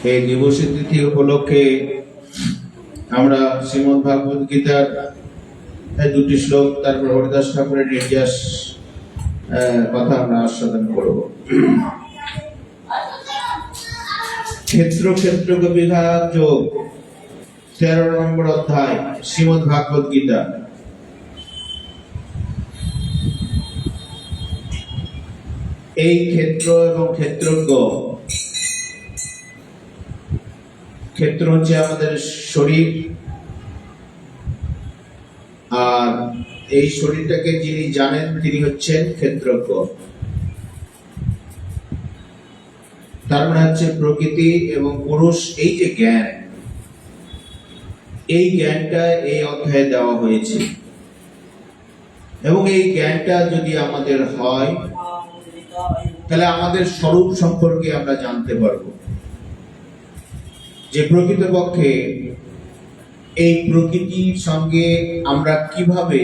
এই দিবসের তিথি উপলক্ষে আমরা শ্রীমদ্ ভাগবত গীতার দুটি শ্লোক, তারপর হরিদাস ঠাকুরের নির্যাস কথা আমরা আস্বাদন করব। ক্ষেত্র ক্ষেত্রজ্ঞ বিভাগ যোগ 13 নম্বর অধ্যায় শ্রীমদ্ ভাগবত গীতা। এই ক্ষেত্র এবং ক্ষেত্রজ্ঞ, ক্ষেত্র হচ্ছে আমাদের শরীর, আর এই শরীরটাকে যিনি জানেন তিনি হচ্ছেন ক্ষেত্রজ্ঞ। তার মানে হচ্ছে প্রকৃতি এবং পুরুষ। এই যে জ্ঞান, এই জ্ঞানটা এই অধ্যায়ে দেওয়া হয়েছে, এবং এই জ্ঞানটা যদি আমাদের হয় তাহলে আমাদের স্বরূপ সম্পর্কে আমরা জানতে পারবো, যে প্রকৃতপক্ষে এই প্রকৃতির সঙ্গে আমরা কিভাবে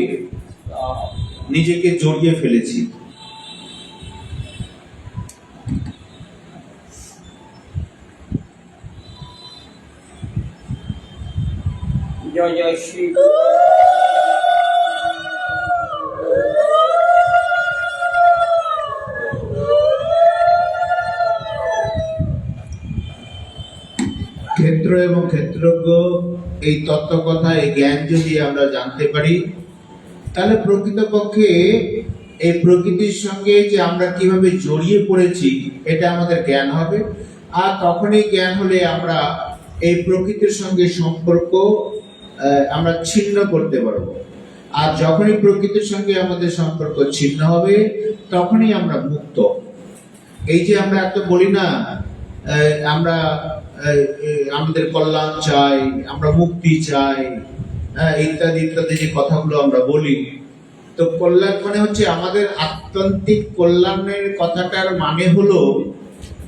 নিজেকে জড়িয়ে ফেলেছি। জয় জয় শ্রী ক্ষেত্র এবং ক্ষেত্রজ্ঞ এই তত্ত্ব কথা, এই জ্ঞান যদি আমরা জানতে পারি, তাহলে প্রকৃতপক্ষে এই প্রকৃতির সঙ্গে যে আমরা কিভাবে জড়িয়ে পড়েছি এটা আমাদের জ্ঞান হবে। আর তখনই জ্ঞান হলে আমরা এই প্রকৃতির সঙ্গে সম্পর্ক আমরা ছিন্ন করতে পারবো। আর যখনই প্রকৃতির সঙ্গে আমাদের সম্পর্ক ছিন্ন হবে তখনই আমরা মুক্ত। এই যে আমরা এত বলি না, আমরা আমাদের কল্যাণ চাই, আমরা মুক্তি চাই, ইত্যাদি ইত্যাদি যে কথাগুলো আমরা বলি, তো কল্যাণ মানে হচ্ছে আমাদের আত্যন্তিক কল্যাণের কথাটার মানে হলো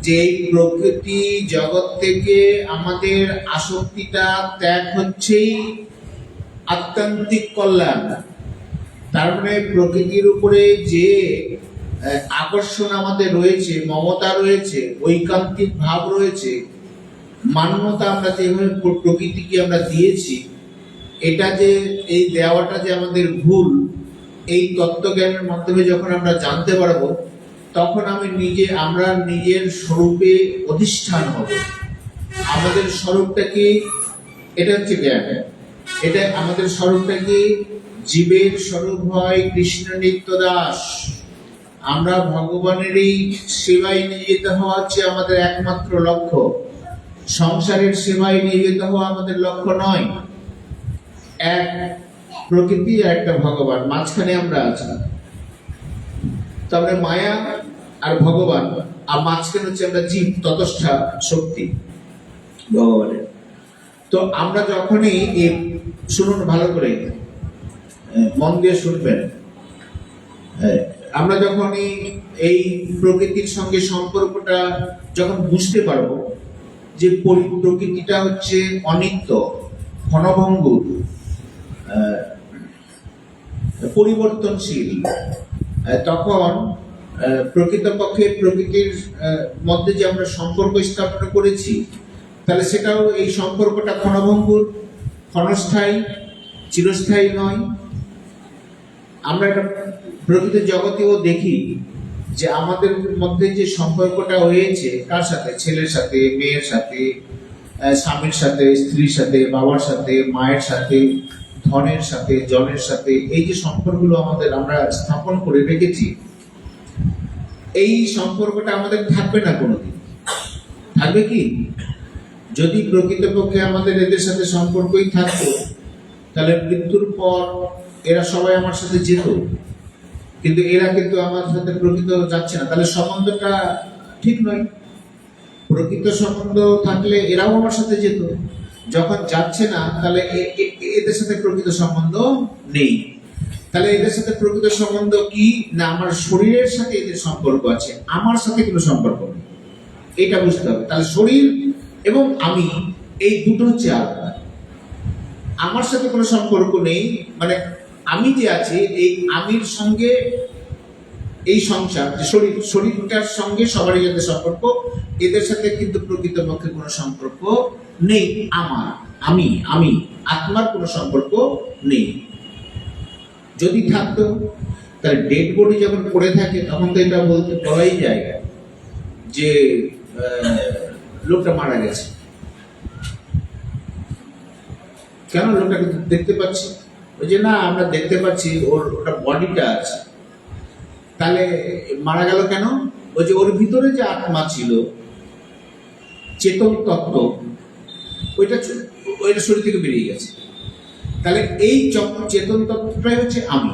যে এই প্রকৃতি জগৎ থেকে আমাদের আসক্তিটা ত্যাগ হচ্ছেই আত্যন্তিক কল্যাণ। তার মানে প্রকৃতির উপরে যে আকর্ষণ আমাদের রয়েছে, মমতা রয়েছে, ঐকান্তিক ভাব রয়েছে, মান্যতা আমরা যেভাবে প্রকৃতিকে আমরা দিয়েছি, এটা যে এই দেওয়াটা যে আমাদের ভুল, এই তত্ত্বজ্ঞানের মাধ্যমে যখন আমরা জানতে পারবো তখন আমরা নিজের স্বরূপে অধিষ্ঠান হব। আমাদের স্বরূপটা কি? এটা হচ্ছে জ্ঞান। এটা আমাদের স্বরূপটা কি? জীবের স্বরূপ হয় কৃষ্ণ নিত্য দাস। আমরা ভগবানেরই সেবায় নিয়োজিত হওয়া হচ্ছে আমাদের একমাত্র লক্ষ্য। সংসারের সেবায় নিয়োজিত হওয়া আমাদের লক্ষ্য নয়। এক প্রকৃতি আর একটা ভগবান, মাঝখানে আমরা আছি। তারপরে মায়া আর ভগবান, আর মাঝখানে হচ্ছে আমরা জীব, ততস্থা শক্তি ভগবানের। তো আমরা যখনই শুনুন ভালো করে, মন দিয়ে শুনবেন, আমরা যখনই এই প্রকৃতির সঙ্গে সম্পর্কটা যখন বুঝতে পারবো যে প্রকৃতিটা হচ্ছে অনিত্য, ক্ষণভঙ্গুর, পরিবর্তনশীল, তখন প্রকৃতপক্ষে প্রকৃতির মধ্যে যে আমরা সম্পর্ক স্থাপন করেছি, তাহলে সেটাও এই সম্পর্কটা ক্ষণভঙ্গুর, ক্ষণস্থায়ী, চিরস্থায়ী নয়। আমরা একটা প্রকৃতির জগতেও দেখি যে আমাদের মধ্যে যে সম্পর্কটা হয়েছে, কার সাথে? ছেলের সাথে, মেয়ের সাথে, স্বামীর সাথে, স্ত্রীর সাথে, বাবার সাথে, মায়ের সাথে, ধনের সাথে, জনের সাথে, এই যে সম্পর্কগুলো আমরা স্থাপন করে রেখেছি, এই সম্পর্কটা আমাদের থাকবে না কোনোদিন। থাকবে কি? যদি প্রকৃতপক্ষে আমাদের এদের সাথে সম্পর্কই থাকতো, তাহলে মৃত্যুর পর এরা সবাই আমার সাথে যেত, কিন্তু এরা কিন্তু আমার সাথে প্রকৃত যাচ্ছে না, তাহলে সম্বন্ধটা ঠিক নয়। প্রকৃত সম্বন্ধ থাকলে এরাও আমার সাথে যেত, যখন যাচ্ছে না তাহলে এদের সাথে প্রকৃত সম্বন্ধ নেই। তাহলে এদের সাথে প্রকৃত সম্বন্ধ কি না? আমার শরীরের সাথে এদের সম্পর্ক আছে, আমার সাথে কোনো সম্পর্ক নেই। এটা বুঝতে হবে। তাহলে শরীর এবং আমি, এই দুটো হচ্ছে আলাদা। আমার সাথে কোনো সম্পর্ক নেই, মানে আমি যে আছি এই আমির সঙ্গে এই সংসার যে শরীরটার সঙ্গে সবারই যাদের সম্পর্ক, এদের সাথে কিন্তু প্রকৃতপক্ষে কোনো সম্পর্ক নেই। আমি আত্মার কোনো সম্পর্ক নেই। যদি থাকতো তাহলে ডেড বডি যখন পড়ে থাকে তখন তো এটা বলাই যায় যে লোকটা মারা গেছে। কেন? লোকটাকে দেখতে পাচ্ছি। ওই যে না, আমরা দেখতে পাচ্ছি ওটা বডিটা আছে, তাহলে মারা গেল কেন? ওই যে ওর ভিতরে যে আত্মা ছিল, চেতন তত্ত্ব, ওইটা শরীর থেকে বেরিয়ে গেছে। তাহলে এই চেতন তত্ত্বটাই হচ্ছে আমি।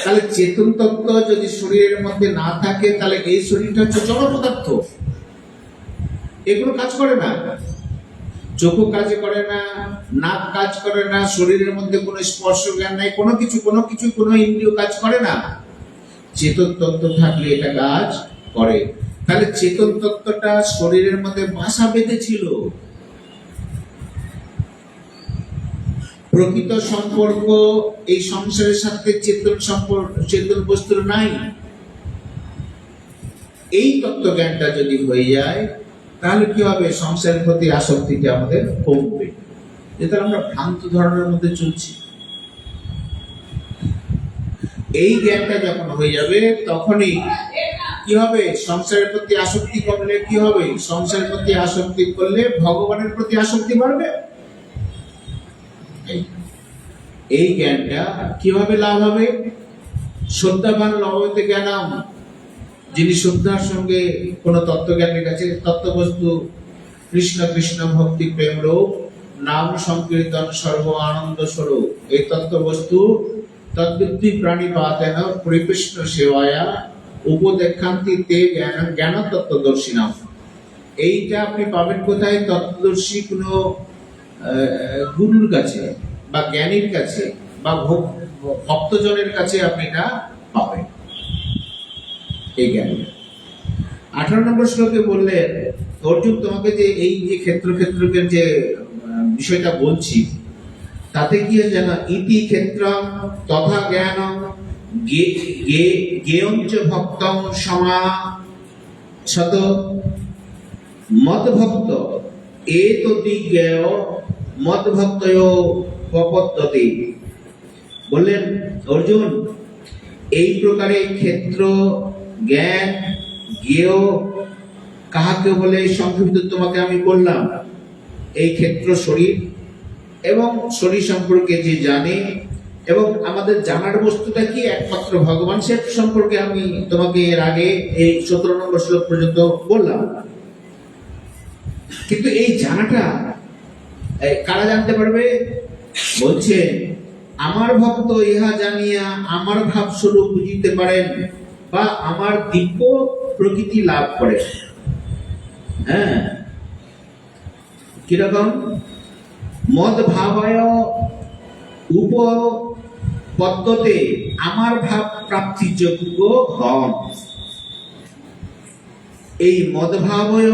তাহলে চেতন তত্ত্ব যদি শরীরের মধ্যে না থাকে, তাহলে এই শরীরটা হচ্ছে জড় পদার্থ, এগুলো কাজ করে না। চোখও কাজ করে না, নাক কাজ করে না, শরীরের মধ্যে কোনো স্পর্শ জ্ঞান নাই, কোনো ইন্দ্রিয় কাজ করে না। চেতন তত্ত্ব থাকলে এটা কাজ করে। তাহলে চেতন তত্ত্বটা শরীরের মধ্যে বাসা বেঁধেছিল। প্রকৃত সম্পর্ক এই সংসারের সাথে চেতন বস্তুর নাই। এই তত্ত্ব জ্ঞানটা যদি হয়ে যায়, তাহলে কি হবে? সংসারের প্রতি আসক্তিটা আমাদের কমবে। যেটা আমরা ভ্রান্ত ধরনের মধ্যে চলছি। এই জ্ঞানটা যখন হয়ে যাবে, তখনই কি হবে? সংসারের প্রতি আসক্তি কমলে কি হবে? সংসারের প্রতি আসক্তি করলে ভগবানের প্রতি আসক্তি বাড়বে। এই জ্ঞানটা কিভাবে লাভ হবে? শ্রদ্ধাবান লভতে জ্ঞানম, যিনি শ্রদ্ধার সঙ্গে কোন তত্ত্বজ্ঞানের কাছে তত্ত্ববস্তু কৃষ্ণ কৃষ্ণ ভক্তি প্রেম রূপ নাম সংকীর্তন সর্ব আনন্দ স্বরূপ, এই তত্ত্ববস্তু তদ্বুদ্ধি প্রাণী পাতেন পরিকৃষ্ণ সেবায়া উপদেক্ষান্তি তে জ্ঞান তত্ত্বদর্শিনাম। এইটা আপনি পাবেন কোথায়? তত্ত্বদর্শী কোন গুরুর কাছে বা জ্ঞানীর কাছে বা ভক্তজনের কাছে আপনি এটা পাবেন, এই জ্ঞান। 18 নম্বর শ্লোকে বললেন, অর্জুন তোমাকে যে এই যে ক্ষেত্রজ্ঞের যে বিষয়টা বলছি, তাতে কি যেন ইতি ক্ষেত্রম তথা জ্ঞানম জ্ঞেয়ঞ্চ ভক্তং সমাসত মদ্ভক্ত এতদি জ্ঞেয় মদ্ভক্তয় প্রপদ্যতে। বললেন অর্জুন, এই প্রকারে ক্ষেত্র জ্ঞান জ্ঞেয় কাহাকে বলে সংক্ষিপ্ত তোমাকে আমি বললাম। এই ক্ষেত্র শরীর, এবং শরীর সম্পর্কে যে জানে, এবং আমাদের জানার বস্তুটা কি? একমাত্র ভগবান। সে সম্পর্কে আমি তোমাকে এর আগে এই 17 নম্বর শ্লোক পর্যন্ত বললাম। কিন্তু এই জানাটা কারা জানতে পারবে? বলছে, আমার ভক্ত ইহা জানিয়া আমার ভাব স্বরূপ বুঝিতে পারেন বা আমার দিব্য প্রকৃতি লাভ করে। হ্যাঁ, কিরকম? মদ ভাবায় উপপদ্যতে আমার ভাব প্রাপ্তিযোগ্য হন। এই মদ ভাবায়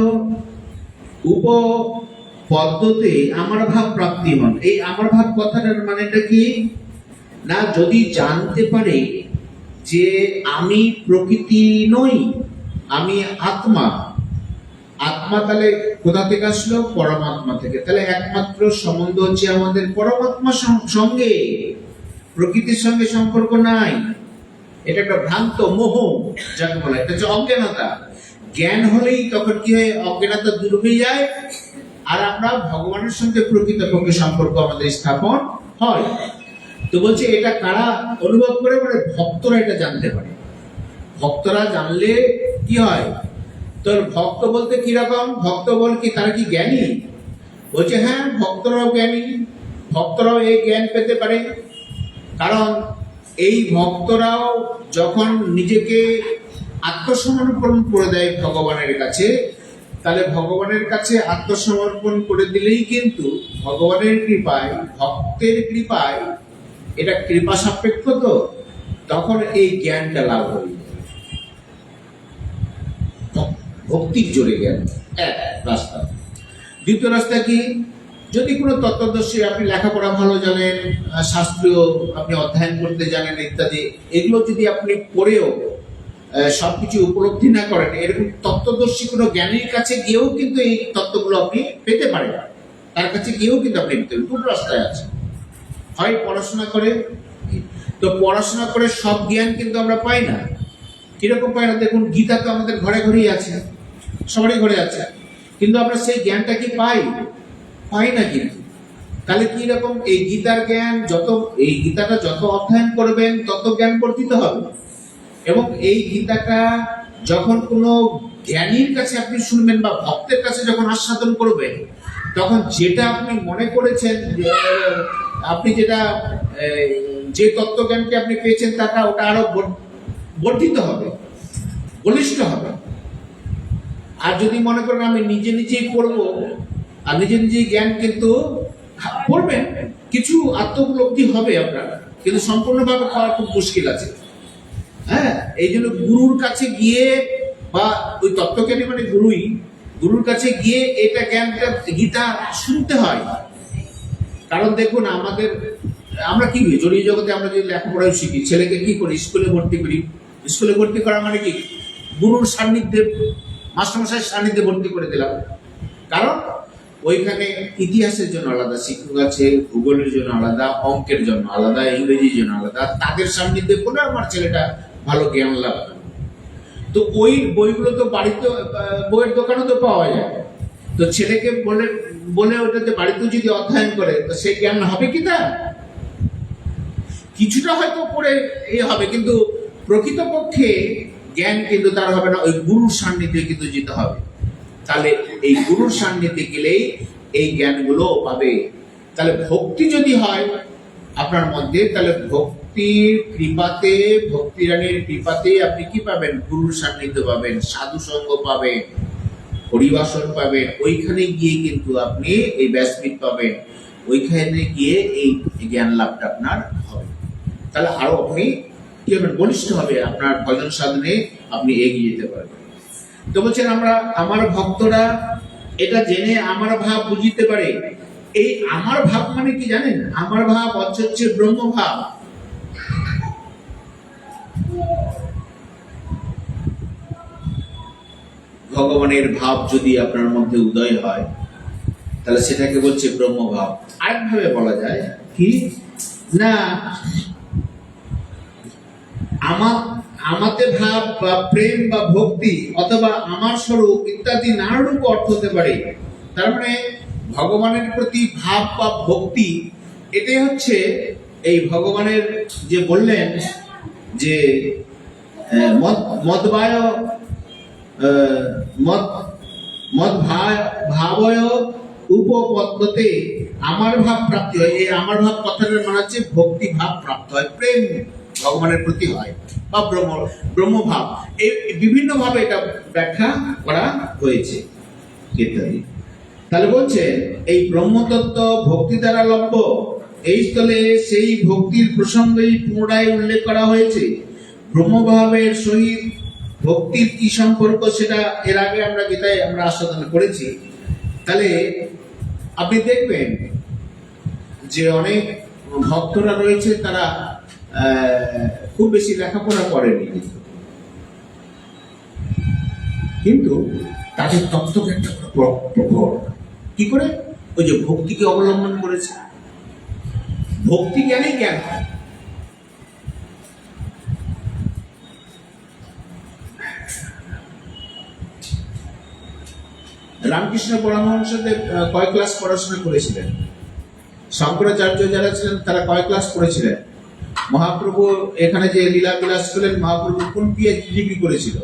উপপদ্যতে আমার ভাব প্রাপ্তি হন। এই আমার ভাব কথাটার মানেটা কি? না, যদি জানতে পারে যে আমি প্রকৃতি নই, আমি আত্মা। আত্মা তাহলে কোথা থেকে আসলো? পরমাত্মা থেকে। তাহলে একমাত্র সম্বন্ধ হচ্ছে আমাদের পরমাত্মার সঙ্গে, প্রকৃতির সঙ্গে সম্পর্ক নাই। এটা একটা ভ্রান্ত মোহ যাকে বলা, এটা হচ্ছে অজ্ঞানতা। জ্ঞান হলেই তখন কি হয়? অজ্ঞানতা দূর হয়ে যায়, আর আমরা ভগবানের সঙ্গে প্রকৃতপক্ষে সম্পর্ক আমাদের স্থাপন হয়। তো বলছে, এটা কারা অনুভব করে? মানে ভক্তরা এটা জানতে পারে। ভক্তরা জানলে কি হয়? তোর ভক্ত বলতে কিরকম? ভক্ত বল কি তারা কি জ্ঞানী? বলছে হ্যাঁ, ভক্তরাও জ্ঞানী, ভক্তরাও এই জ্ঞান পেতে পারে। কারণ এই ভক্তরাও যখন নিজেকে আত্মসমর্পণ করে দেয় ভগবানের কাছে, তাহলে ভগবানের কাছে আত্মসমর্পণ করে দিলেই কিন্তু ভগবানের কৃপায়, ভক্তের কৃপায়, এটা কৃপা সাপেক্ষ, তো তখন এই জ্ঞানটা লাভ হয়ে যায়। ভক্তির জোরে জ্ঞান এক রাস্তা। দ্বিতীয় রাস্তা কি? যদি কোনো তত্ত্বদর্শী, আপনি লেখাপড়া ভালো জানেন, শাস্ত্রীয় আপনি অধ্যয়ন করতে জানেন ইত্যাদি, এগুলো যদি আপনি পড়েও সবকিছু উপলব্ধি না করেন, এরকম তত্ত্বদর্শী কোনো জ্ঞানীর কাছে গিয়েও কিন্তু এই তত্ত্বগুলো আপনি পেতে পারেন। তার কাছে গিয়েও কিন্তু আপনি পেতে পারেন। দুটো রাস্তায় আছে, হয় পড়াশোনা করে। তো পড়াশোনা করে সব জ্ঞান কিন্তু আমরা পাই না। কিরকম পাই না? দেখুন, গীতা তো আমাদের ঘরে ঘরেই আছে, সবারই ঘরে আছে, কিন্তু আমরা সেই জ্ঞানটা কি পাই? পাই না কিন্তু। তাহলে কি রকম? এই গীতার জ্ঞান এই গীতাটা যত অধ্যয়ন করবেন তত জ্ঞান বর্ধিত হবে। এবং এই গীতাটা যখন কোনো জ্ঞানীর কাছে আপনি শুনবেন বা ভক্তের কাছে যখন আস্বাদন করবেন, তখন যেটা আপনি মনে করেছেন, আপনি যেটা যে তত্ত্বজ্ঞানকে আপনি পেয়েছেন, ওটা আরো বর্ধিত হবে, বলিষ্ঠ হবে। আর যদি মনে করেন আমি নিজে নিজেই পড়বো, আর নিজে নিজেই জ্ঞান, কিন্তু পড়বেন, কিছু আত্মোপলব্ধি হবে আপনার, কিন্তু সম্পূর্ণভাবে পাওয়া খুব মুশকিল আছে। হ্যাঁ, এই জন্য গুরুর কাছে গিয়ে, বা ওই তত্ত্বজ্ঞানী মানে গুরুর কাছে গিয়ে এটা জ্ঞানটা, গীতা শুনতে হয়। কারণ দেখুন, আমরা কি জড়িয়ে জগতে আমরা যদি লেখাপড়ায় শিখি, ছেলেকে কি করি? স্কুলে ভর্তি করি। স্কুলে ভর্তি করা মানে কি? গুরুর সান্নিধ্যে, মাস্টারমশাইয়ের সান্নিধ্যে ভর্তি করে দিলাম। কারণ ওইখানে ইতিহাসের জন্য আলাদা শিক্ষক আছে, ভূগোলের জন্য আলাদা, অঙ্কের জন্য আলাদা, ইংরেজির জন্য আলাদা। তাদের সান্নিধ্যে করে আমার ছেলেটা ভালো জ্ঞান লাভ করে। তো ওই বইগুলো তো বাড়িতে, বইয়ের দোকানে তো পাওয়া যায়। তো ছেলেকে বলে ওটাতে বাড়িতে যদি অধ্যয়ন করে, তো সেই জ্ঞান হবে কি? তার কিছুটা হয়তো পড়ে হবে, কিন্তু প্রকৃতপক্ষে জ্ঞান কিন্তু তার হবে না। ওই গুরুর সান্নিধ্যে কিন্তু যেতে হবে। তাহলে এই গুরুর সান্নিধ্যে গেলেই এই জ্ঞানগুলো পাবে। তাহলে ভক্তি যদি হয় আপনার মধ্যে, তাহলে ভক্তির কৃপাতে, ভক্তি রানীর কৃপাতে আপনি কি পাবেন? গুরুর সান্নিধ্য পাবেন, সাধু সঙ্গ পাবেন, হরিবাসন পাবেন। ওইখানে গিয়ে কিন্তু আপনি এই ব্যাসপীঠ পাবেন, ওইখানে গিয়ে এই জ্ঞান লাভটা আপনার হবে। তাহলে আরো আপনি কি হবেন? বলিষ্ঠ হবে, আপনার ভজন সাধনে আপনি এগিয়ে যেতে পারবেন। তো বলছেন, আমার ভক্তরা এটা জেনে আমার ভাব বুঝিতে পারে। এই আমার ভাব মানে কি জানেন? আমার ভাব হচ্ছে ব্রহ্ম ভাব। ভগবানের ভাব যদি আপনার মধ্যে উদয় হয়, তাহলে সেটাকে বলছে ব্রহ্ম ভাব। আরেকভাবে বলা যায় কি না, আমাতে ভাব বা প্রেম বা ভক্তি, অথবা আমার স্বরূপ ইত্যাদি নানারূপ অর্থ হতে পারে। তার মানে ভগবানের প্রতি ভাব বা ভক্তি, এটাই হচ্ছে এই ভগবানের যে বললেন যে ভাবয় উপপদ্মতে আমার ভাব প্রাপ্তি হয়। এই আমার ভাব কথাটার মানে হচ্ছে ভক্তি ভাব প্রাপ্ত হয়, প্রেম ভগবানের প্রতি হয়, বা ব্রহ্মভাব। এই বিভিন্ন ভাবে এটা ব্যাখ্যা করা হয়েছে ইত্যাদি। তাহলে বলছে এই ব্রহ্মতত্ত্ব ভক্তি দ্বারা লভ্য। এই স্থলে সেই ভক্তির প্রসঙ্গেই পুনরায় উল্লেখ করা হয়েছে। ব্রহ্মভাবের সহিত ভক্তির কি সম্পর্ক, সেটা এর আগে আমরা গীতায় আমরা আস্বাদন করেছি। তাহলে আপনি দেখবেন যে অনেক ভক্তরা রয়েছে, তারা খুব বেশি লেখাপড়া করেনি, কিন্তু তাদের তত্ত্বজ্ঞানটা প্রবল। কি করে? ওই যে ভক্তিকে অবলম্বন করেছে। ভক্তি জ্ঞানেই জ্ঞান হয়। রামকৃষ্ণ পরমহংসদেব কয় ক্লাস পড়াশোনা করেছিলেন? শঙ্করাচার্য যারা ছিলেন তারা কয় ক্লাস পড়েছিলেন? মহাপ্রভু এখানে যে লীলা বিলাস করলেন, মহাপ্রভু কোন পিএইচডি ডিগ্রি করেছিল?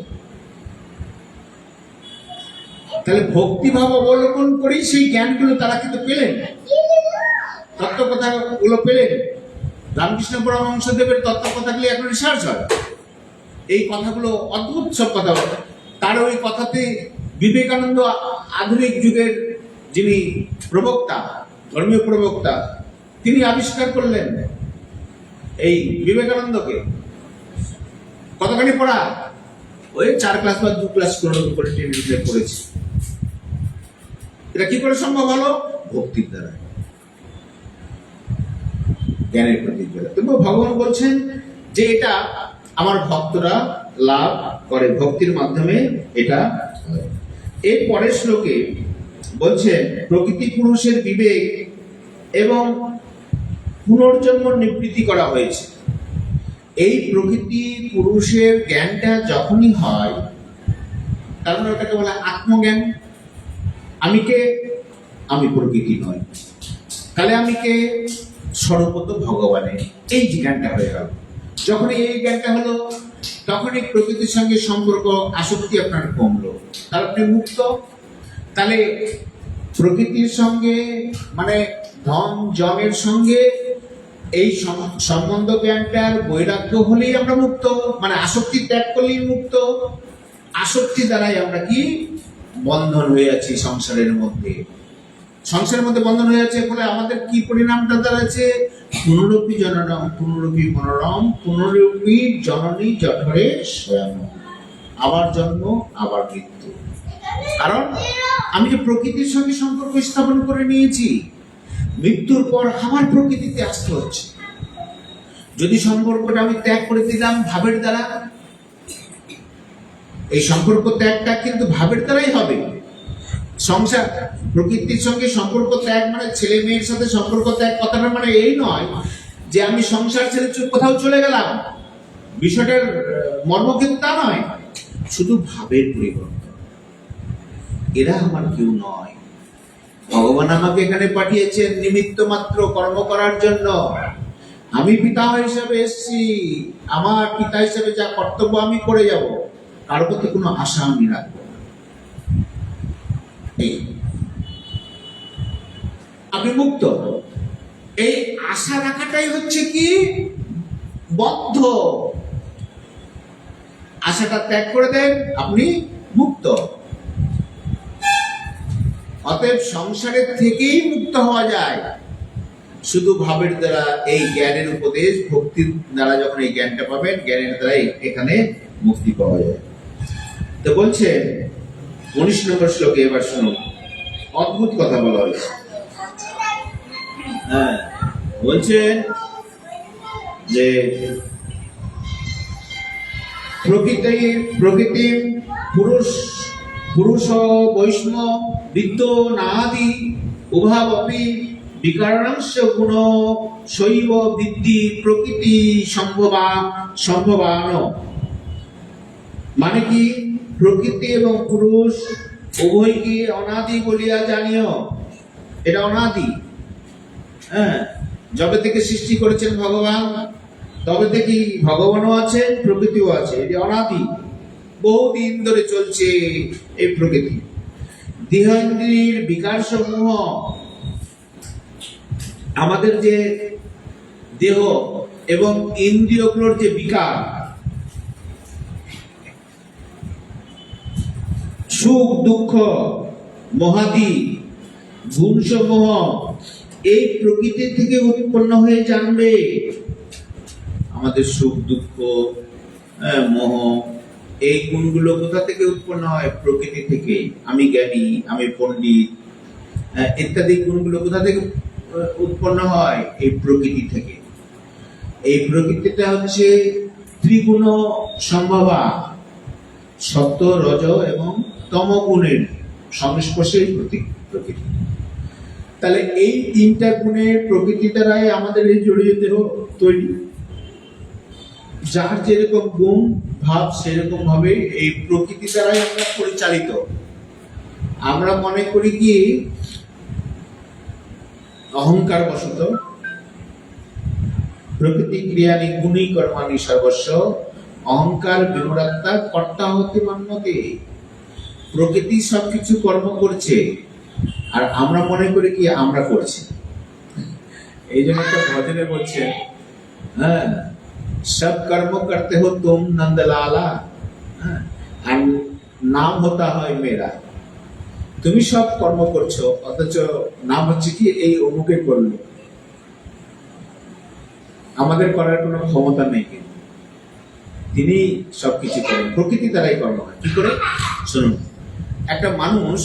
তাহলে ভক্তিভাব অবলম্বন করেই সেই জ্ঞানগুলো তারা কিন্তু পেলেন, তত্ত্বকথাগুলো পেলেন। রামকৃষ্ণ পরমহংসদেবের তত্ত্বকথাগুলি এখন রিসার্চ হয়। এই কথাগুলো অদ্ভুত সব কথা। তার ওই কথাতে বিবেকানন্দ, আধুনিক যুগের যিনি প্রবক্তা, ধর্মীয় প্রবক্তা, তিনি আবিষ্কার করলেন এই বিবেকানন্দকে। কতখানি পড়া? ওই 4 ক্লাস বা 2 ক্লাস করে টেনে পড়েছে। এটা কি করে সম্ভব হলো? ভক্তির দ্বারা, জ্ঞানের প্রতীক দ্বারা। তবু ভগবান বলছেন যে এটা আমার ভক্তরা লাভ করে, ভক্তির মাধ্যমে এটা হয়। এর পরের শ্লোকে বলছেন প্রকৃতি পুরুষের বিবেক এবং পুনর্জন্ম নিবৃত্তি করা হয়েছে। এই প্রকৃতি পুরুষের জ্ঞানটা যখনই হয়, তার মানে ওটাকে বলে আত্মজ্ঞান। আমি কে? আমি প্রকৃতি নয়। তাহলে আমি কে? সর্বত ভগবানের। এই যে জ্ঞানটা হয়ে গেল, যখনই এই জ্ঞানটা হলো, তখনই প্রকৃতির সঙ্গে সম্পর্ক, আসক্তি আপনার কমলো, তাহলে আপনি মুক্ত। তাহলে প্রকৃতির সঙ্গে মানে ধন জনের সঙ্গে এই সম্বন্ধ জ্ঞানটার বৈরাগ্য হলেই আমরা মুক্ত, মানে আসক্তি ত্যাগ করলেই মুক্ত। আসক্তি দ্বারাই আমরা কি বন্ধন হয়ে আছি সংসারের মধ্যে। সংসারের মধ্যে বন্ধন হয়ে আছে ফলে আমাদের কি পরিণামটা দাঁড়াচ্ছে? পুনরূপী জননম পুনরূপী পুনরম পুনরূপী জননী জঠরে স্বয়ং। আবার জন্ম, আবার মৃত্যু। কারণ আমি যে প্রকৃতির সঙ্গে সম্পর্ক স্থাপন করে নিয়েছি, মৃত্যুর পর আবার প্রকৃতিতে আসতে হচ্ছে। যদি সম্পর্কটা আমি ত্যাগ করে দিলাম ভাবের দ্বারা, এই সম্পর্ক ত্যাগটা কিন্তু ভাবের দ্বারাই হবে। সংসার প্রকৃতির সঙ্গে সম্পর্ক ত্যাগ মানে ছেলে মেয়ের সাথে সম্পর্ক ত্যাগ, কথাটা মানে এই নয় যে আমি সংসার ছেড়ে কোথাও চলে গেলাম। বিষয়টার মর্ম কিন্তু তা নয়, শুধু ভাবের পরিবর্তন। এরা আমার কেউ নয়। ভগবান আমাকে এখানে পাঠিয়েছেন নিমিত্ত মাত্র কর্ম করার জন্য। আমি পিতা হিসেবে এসেছি, আমার পিতা হিসেবে যা কর্তব্য আমি করে যাব, কার প্রতি কোনো আশা আমি রাখবো না। আমি মুক্ত। এই আশা রাখাটাই হচ্ছে কি বদ্ধ। আশাটা ত্যাগ করে দেন, আপনি মুক্ত। অতএব সংসারের থেকেই মুক্ত হওয়া যায় শুধু ভাবের দ্বারা। এই জ্ঞানের উপদেশ, ভক্তির দ্বারা যখন এই জ্ঞানটা পাবেন, জ্ঞানের দ্বারা এখানে মুক্তি পাওয়া যায়। তো বলছেন 19 নম্বর শ্লোকে, এবার শুনুন, অদ্ভুত কথা বলা হয়েছে। হ্যাঁ, বলছেন যে প্রকৃতি পুরুষ বৈষ্ণব বিদ্য নাদি উভাবপি বিকারাংশ গুণ শৈব বৃদ্ধি প্রকৃতি সম্ভবান। মানে কি? প্রকৃতি এবং পুরুষ উভয়কে অনাদি বলিয়া জানিও। এটা অনাদি। হ্যাঁ, যবে থেকে সৃষ্টি করেছেন ভগবান, তবে থেকে ভগবানও আছেন, প্রকৃতিও আছে। এটি অনাদি, বহুদিন ধরে চলছে এই প্রকৃতি। দেহেন্দ্রির বিকার সমূহ, আমাদের যে দেহ এবং ইন্দ্রিয়গুলোর যে বিকার, সুখ দুঃখ মহাদি গুণসমূহ এই প্রকৃতি থেকে উৎপন্ন হয়ে জানবে। আমাদের সুখ দুঃখ মোহ, এই গুণগুলো কোথা থেকে উৎপন্ন হয়? প্রকৃতি থেকে। আমি জ্ঞানী, আমি পণ্ডিত ইত্যাদি গুণগুলো কোথা থেকে উৎপন্ন হয়? এই প্রকৃতি থেকে। এই প্রকৃতিটা হচ্ছে ত্রিগুণ সম্ভবা, সত্য রজ এবং তম গুণের সংস্পর্শেই প্রকৃতি। তাহলে এই তিনটা গুণের প্রকৃতি দ্বারাই আমাদের এই জড়িয়ে দেহ তৈরি। যার যেরকম গুণ ভাব সেরকম ভাবে এই প্রকৃতি দ্বারাই আমরা পরিচালিত। আমরা মনে করি কি অহংকার বশত প্রকৃতি ক্রিয়ানি গুণী কর্মানি সর্বস্ব অহংকার বিমূঢ়াত্মা কর্তা হতে মান্যতে। প্রকৃতি সবকিছু কর্ম করছে আর আমরা মনে করি কি আমরা করছি। এই জন্য একটা ভজনে বলছে, হ্যাঁ, সব কর্ম করতে হো তুম নন্দলালা, আর নাম হতা হয় মেরা। তুমি সব কর্ম করছো, অথচ নাম হচ্ছে কি এই অমুকে করলো। আমাদের করার কোনো ক্ষমতা নেই, কিন্তু তিনি সবকিছু করেন। প্রকৃতি দ্বারাই কর্ম হয়। কি করে? শুনুন, একটা মানুষ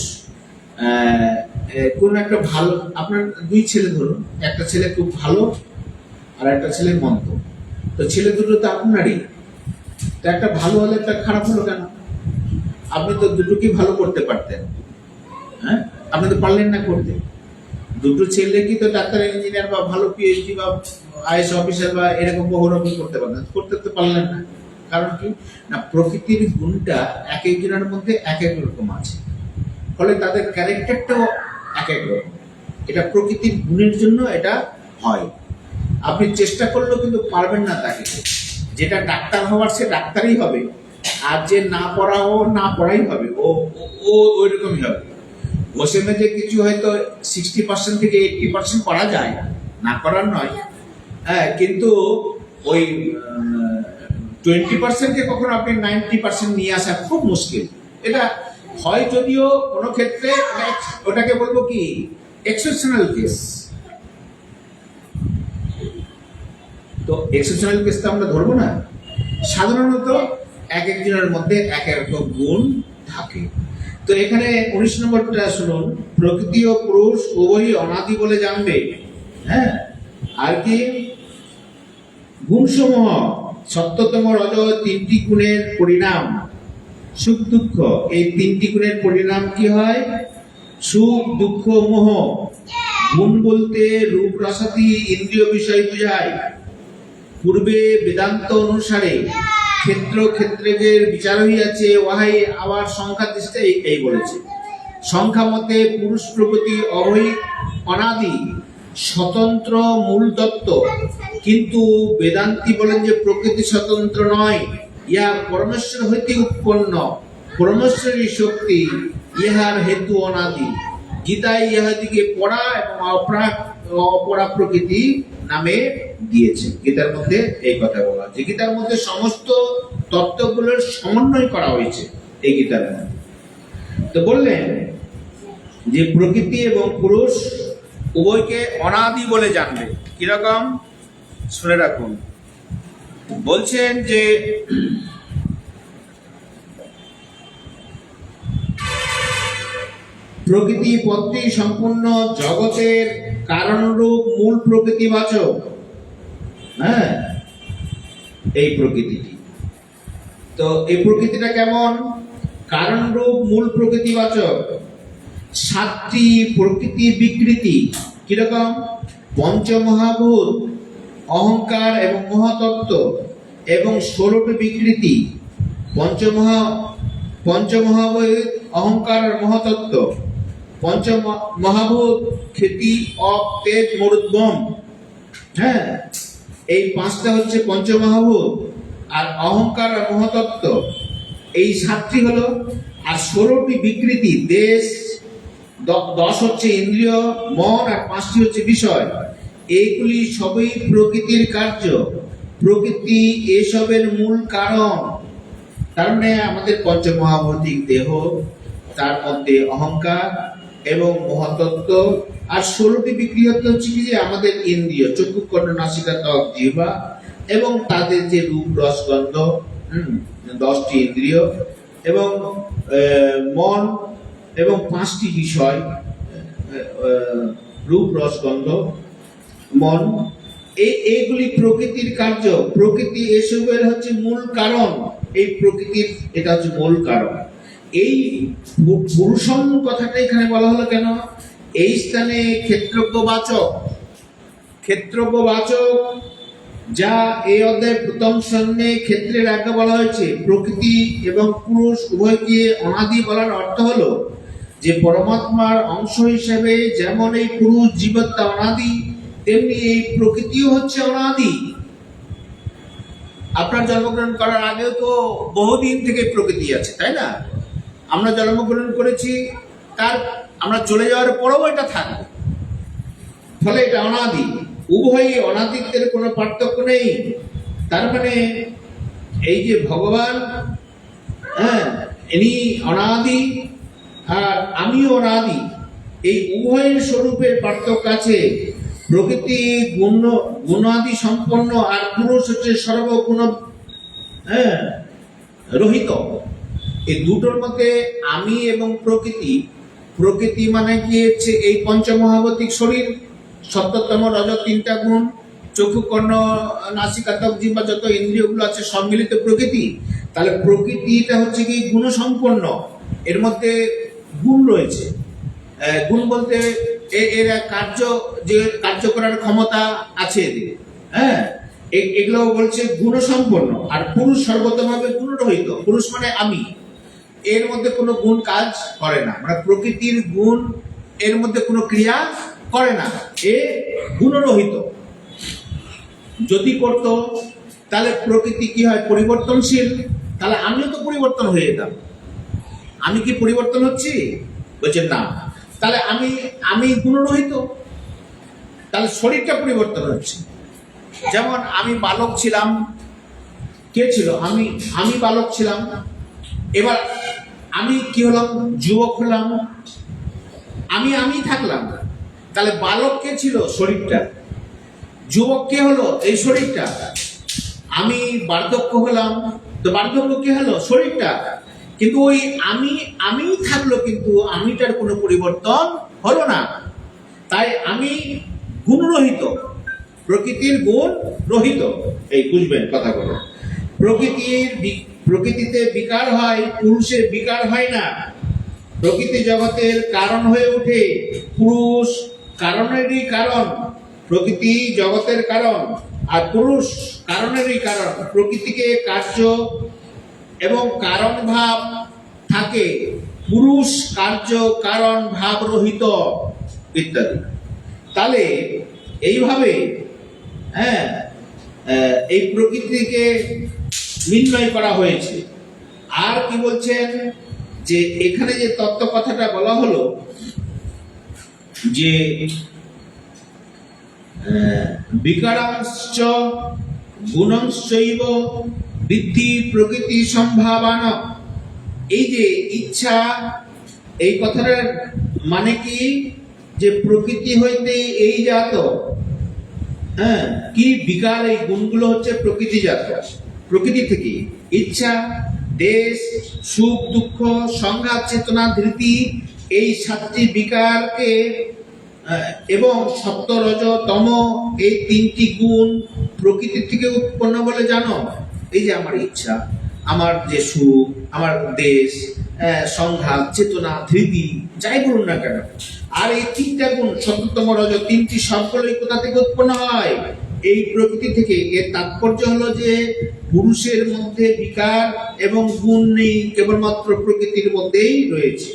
কোন একটা ভালো, আপনার দুই ছেলে ধরুন, একটা ছেলে খুব ভালো আর একটা ছেলে মন্দ, তো ছেলে দুটো তো আপনারই, তো একটা ভালো হলে একটা খারাপ হলো কেন? আপনি তো দুটোকেই ভালো করতে পারতেন, হ্যাঁ? আপনি তো পারলেন না করতে। দুটো ছেলে কি তো ডাক্তার, ইঞ্জিনিয়ার বা ভালো পিএইচডি বা আইএস অফিসার বা এরকম বহুরকম করতে পারতেন? করতে তো পারলেন না। কারণ কি না, প্রকৃতির গুণটা এক একজনের মধ্যে এক এক রকম আছে, ফলে তাদের ক্যারেক্টারটাও এক এক রকম। এটা প্রকৃতির গুণের জন্য এটা হয়। আপনি চেষ্টা করলেও কিন্তু পারবেন না তাকে। যেটা ডাক্তার হওয়ার সে ডাক্তারই হবে, আর যে না পড়াও না পড়াই হবে, ও ও ওই রকমই হবে। বসে মেঝে কিছু হয়তো 60% থেকে 80% করা যায়, না করার নয়, হ্যাঁ, কিন্তু ওই 20%কে কখনো আপনি 90% নিয়ে আসা খুব মুশকিল। এটা হয় যদিও কোনো ক্ষেত্রে, ওটাকে বলবো কি এক্সেপশনাল কেস। তো এক্সেপশনাল কেস তো আমরা ধরবো না। সাধারণত এক একজনের মধ্যে এক এক রকম গুণ থাকে। তো এখানে 19 নম্বরটা শুনুন, প্রকৃতি ও পুরুষ উভয়ই অনাদি বলে জানবে। হ্যাঁ, আর কি গুণসমূহ সত্যতম রজ তিনটি গুণের পরিণাম সুখ দুঃখ। এই তিনটি গুণের পরিণাম কি হয়? সুখ দুঃখ মোহ। গুণ বলতে রূপ রসাদি ইন্দ্রিয় বিষয় বোঝায়। পূর্বে বেদান্ত অনুসারে ক্ষেত্র ক্ষেত্রজ্ঞের বিচার হইয়াছে, ওহাই আবার সংখ্যা দৃষ্টে এই বলেছে। সংখ্যা মতে পুরুষ প্রকৃতি অভয় অনাদি স্বতন্ত্র মূল তত্ত্ব, কিন্তু বেদান্তি বলেন যে প্রকৃতি স্বতন্ত্র নয়, ইহা পরমেশ্বর হইতে উৎপন্ন, পরমেশ্বরী শক্তি, ইহার হেতু অনাদি। গীতায় ইহাদিকে পড়া এবং অপরা প্রকৃতি নামে দিয়েছে। গীতার মধ্যে এই কথা বলা হয়েছে। গীতার মধ্যে সমস্ত তত্ত্বগুলোর সমন্বয় করা হয়েছে এই গীতার মধ্যে। তো বললেন যে প্রকৃতি এবং পুরুষ উভয়কে অনাদি বলে জানবে। কিরকম শুনে রাখুন। বলছেন যে প্রকৃতি পদটি সম্পূর্ণ জগতের কারণরূপ মূল প্রকৃতিবাচক। হ্যাঁ, এই প্রকৃতিটি, তো এই প্রকৃতিটা কেমন? কারণরূপ মূল প্রকৃতিবাচক। 7টি প্রকৃতির বিকৃতি কিরকম? পঞ্চমহাভূত, অহংকার এবং মহাতত্ত্ব, এবং 16টি বিকৃতি। পঞ্চমহাভূত, অহংকার আর মহাতত্ত্ব। পঞ্চমহাভূত খ্যাতি অপ তেজ মরুদ্গম। হ্যাঁ, এই 5টা হচ্ছে পঞ্চমহাভূত, আর অহংকার আর মহাতত্ত্ব এই 7টি হলো। আর 16টি বিকৃতি, দেশ, 10 হচ্ছে ইন্দ্রিয় মন, আর 5টি হচ্ছে বিষয়। এইগুলি সবই প্রকৃতির কার্য। প্রকৃতি এসবের মূল কারণ। তার মানে আমাদের পঞ্চমহাভৌতিক দেহ, তার মধ্যে অহংকার এবং মহাতত্ত্ব, আর 16টি বিকৃতি হচ্ছে কি যে আমাদের ইন্দ্রিয়, চক্ষু কর্ণ নাসিকা ত্বক জিহ্বা, এবং তাদের যে রূপ রস গন্ধ, 10টি ইন্দ্রিয়, এবং মন, এবং 5টি বিষয়, রূপ রস গন্ধ মন। এইগুলি প্রকৃতির কার্য। প্রকৃতি এসবের হচ্ছে মূল কারণ। এই প্রকৃতির এটা হচ্ছে মূল কারণ। এই পুরুষম কথাটা এখানে বলা হলো কেন? এই স্থানে ক্ষেত্রজ্ঞবাচক, ক্ষেত্রজ্ঞবাচক, যা এই অধ্যায়ের প্রথম সন্ধ্যে ক্ষেত্রের আগে বলা হয়েছে। প্রকৃতি এবং পুরুষ উভয়কে অনাদি বলার অর্থ হলো যে পরমাত্মার অংশ হিসেবে যেমন এই পুরুষ জীবাত্মা অনাদি, তেমনি এই প্রকৃতিও হচ্ছে অনাদি। আপনার জন্মগ্রহণ করার আগেও তো বহুদিন থেকে প্রকৃতি আছে, তাই না? আমরা জন্মগ্রহণ করেছি, তার আমরা চলে যাওয়ার পরেও এটা থাকবে, ফলে এটা অনাদি। উভয়ই অনাদিত্বের কোনো পার্থক্য নেই। তার মানে এই যে ভগবান, হ্যাঁ, ইনি অনাদি আর আমিও অনাদি, এই উভয়ের স্বরূপের পার্থক্য আছে। প্রকৃতি গুণাদি সম্পন্ন, আর পুরুষ হচ্ছে সর্বগুণ রহিত। এই দুটোর মধ্যে আমি এবং প্রকৃতি প্রকৃতি মানে কি হচ্ছে এই পঞ্চমহাভৌতিক শরীর, সত্যতম রজ তিনটা গুণ, চক্ষু কর্ণ নাসিকা ত্বক জিহ্বা যত ইন্দ্রিয়গুলো আছে সব মিলিত প্রকৃতি। তাহলে প্রকৃতিটা হচ্ছে কি গুণসম্পন্ন, এর মধ্যে গুণ রয়েছে। গুণ বলতে এর এক কার্য, যে কার্য করার ক্ষমতা আছে এদের, হ্যাঁ, এগুলো বলছে গুণসম্পন্ন। আর পুরুষ সর্বতভাবে গুণরহিত, পুরুষ মানে আমি, এর মধ্যে কোনো গুণ কাজ করে না, মানে প্রকৃতির গুণ এর মধ্যে কোনো ক্রিয়া করে না, এ গুণরহিত। যদি করত তাহলে প্রকৃতি কি হয়, পরিবর্তনশীল, তাহলে আমিও তো পরিবর্তন হয়ে যেতাম। আমি কি পরিবর্তন হচ্ছি? বলছেন না। তাহলে আমি গুণরহিত, তাহলে শরীরটা পরিবর্তন হচ্ছে। যেমন আমি বালক ছিলাম, কে ছিল? আমি বালক ছিলাম, এবার আমি কি হলাম, যুবক হলাম, আমি থাকলাম। তাহলে বালক কে ছিল? শরীরটা। যুবক কে হলো? এই শরীরটা। আমি বার্ধক্য হলাম, তো বার্ধক্য কে হলো? শরীরটা। কিন্তু ওই আমি থাকলো, কিন্তু আমিটার কোনো পরিবর্তন হলো না। তাই আমি গুণরহিত, প্রকৃতির গুণ রহিত। এই বুঝবেন কথাগুলো। প্রকৃতিতে বিকার হয়, পুরুষের বিকার হয় না। প্রকৃতি জগতের কারণ হয়ে ওঠে পুরুষ, কারণেরই কারণ। প্রকৃতি জগতের কারণ, আর পুরুষ কারণেরই কারণ। প্রকৃতিকে কার্য এবং কারণ ভাব থাকে, পুরুষ কার্য কারণ ভাব রহিত ইত্যাদি। তাহলে এইভাবে হ্যাঁ এই প্রকৃতিকে নির্ণয় করা হয়েছে। আর কি বলছেন, যে এখানে যে তত্ত্ব কথাটা বলা হলো, যে বিকারাশ্চ গুণশ্চৈব বৃদ্ধি প্রকৃতি সম্ভাবনা। এই যে ইচ্ছা, এই কথাটার মানে কি, যে প্রকৃতি হইতে এই জাত, হ্যাঁ, কি বিকার, এই গুণগুলো হচ্ছে প্রকৃতিজাত, প্রকৃতি থেকে। ইচ্ছা, দেশ, সুখ দুঃখ, সংঘাত, চেতনা, ধৃতি, এই সাতটি বিকারকে এবং সত্য রজ তম, এই তিনটি গুণ প্রকৃতি থেকে উৎপন্ন বলে জানো। এই যে আমার ইচ্ছা, আমার যে সুখ, আমার দেশ, সংঘাত, চেতনা, ধৃতি, যাই বলুন না কেন, আর এই তিনটা গুণ সত্যতম রজ, তিনটি সবগুলোই কোথা থেকে উৎপন্ন হয়? এই প্রকৃতি থেকে। এর তাৎপর্য হলো যে পুরুষের মধ্যে বিকার এবং গুণ নেই, কেবলমাত্র প্রকৃতির মধ্যেই রয়েছে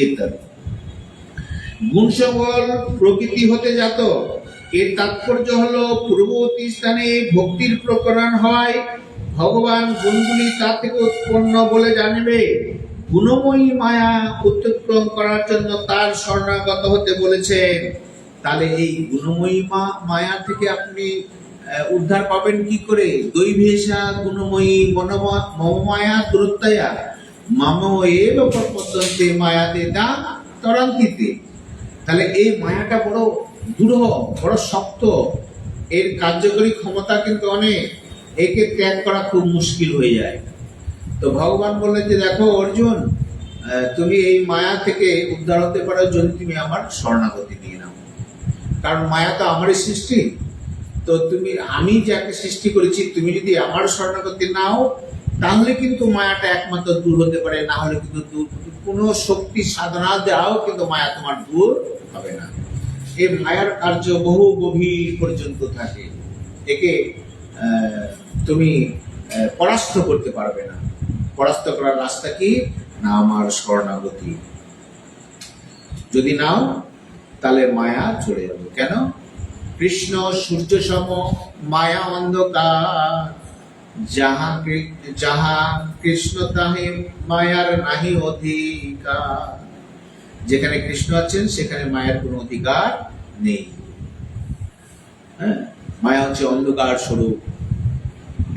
ইত্যাদি। গুণ সকল প্রকৃতি হতে জাত। এর তাৎপর্য হলো পূর্ববর্তী স্থানে ভক্তির প্রকরণ হয়, ভগবান গুণগুলি তা থেকে উৎপন্ন বলে জানবে। গুণময়ী মায়া অতিক্রম করার জন্য তার শরণাগত হতে বলেছেন। তাহলে এই গুণময়ী মায়া থেকে আপনি উদ্ধার পাবেন কি করে? দৈভেশা গুণময়ী মমমায়া দূরত্বয়া মাম এব প্রপদ্যন্তে মায়াতে দা তরান্তিতে। তাহলে এই মায়াটা বড় দৃঢ়, বড় শক্ত, এর কার্যকরী ক্ষমতা কিন্তু অনেক, একে ত্যাগ করা খুব মুশকিল হয়ে যায়। তো ভগবান বললেন যে দেখো অর্জুন, তুমি এই মায়া থেকে উদ্ধার হতে পারো যদি তুমি আমার শরণাগতি নিয়ে নাও। কারণ মায়া তো আমারই সৃষ্টি, তো আমি যাকে সৃষ্টি করেছি, তুমি যদি আমার শরণাগতি নাও, তাহলে কিন্তু মায়াটা একমাত্র দূর হতে পারে, না হলে কিন্তু কোনো শক্তি সাধনা দেওয়াও কিন্তু মায়া তোমার দূর হবে না। এই মায়ার কার্য বহু গভীর পর্যন্ত থাকে, একে তুমি পরাস্ত করতে পারবে না। পরাস্ত করার রাস্তা কি না? আমার শরণাগতি যদি নাও, তাহলে মায়া চলে যাবে। কেন? কৃষ্ণ সূর্য সম, মায়া অন্ধকার, যাহা কৃষ্ণ তাহে মায়ার নাহি অধিকার। যেখানে কৃষ্ণ আছেন সেখানে মায়ের কোনো অধিকার নেই। হ্যাঁ, মায়া হচ্ছে অন্ধকার স্বরূপ।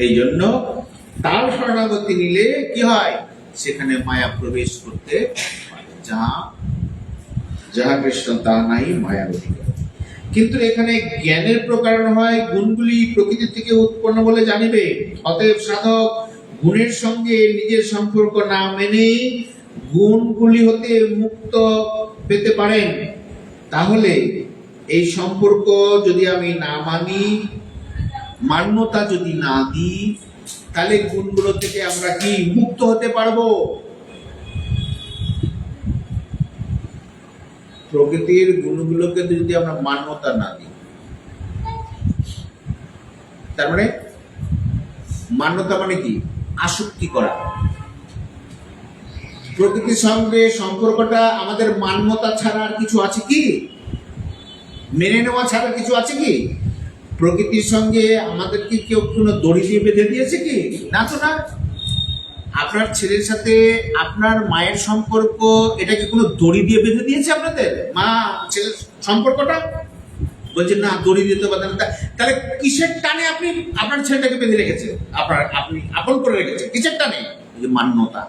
এই জন্য তার শরণাগতি নিলে কি হয়? সেখানে মায়া প্রবেশ করতে পারে। যাহা কৃষ্ণ তাহা নাই মায়ার অধিকার। কিন্তু এখানে জ্ঞানের প্রকারণ হয়, গুণগুলি প্রকৃতি থেকে উৎপন্ন বলে জানিবে। অতএব সাধক গুণের সঙ্গে নিজের সম্পর্ক না মেনে গুণগুলি হতে মুক্ত পেতে পারেন, তাহলে এই সম্পর্ক যদি আমি না মানি, মান্যতা যদি না দিই, তাহলে গুণগুলো থেকে আমরা কি মুক্ত হতে পারবো? প্রকৃতির গুণগুলোকে যদি আমরা মান্যতা না দিই, তার মানে মান্যতা মানে কি? আসক্তি করা। প্রকৃতির সঙ্গে সম্পর্কটা আমাদের মান্যতা ছাড়া আর কিছু আছে কি? মেনে নেওয়া ছাড়া কিছু আছে কি? প্রকৃতির সঙ্গে আমাদেরকে কেউ কোনো দড়ি দিয়ে বেঁধে দিয়েছে কি? না তো না। আপনার ছেলের সাথে আপনার মায়ের সম্পর্ক, এটাকে কোনো দড়ি দিয়ে বেঁধে দিয়েছে আপনাদের মা ছেলের সম্পর্কটা? বলছে না, দড়ি দিতে পারতেন না। তাহলে কিসের টানে আপনি আপনার ছেলেটাকে বেঁধে রেখেছেন? আপনি আপন করে রেখেছেন কিসের টানে? মান্যতা,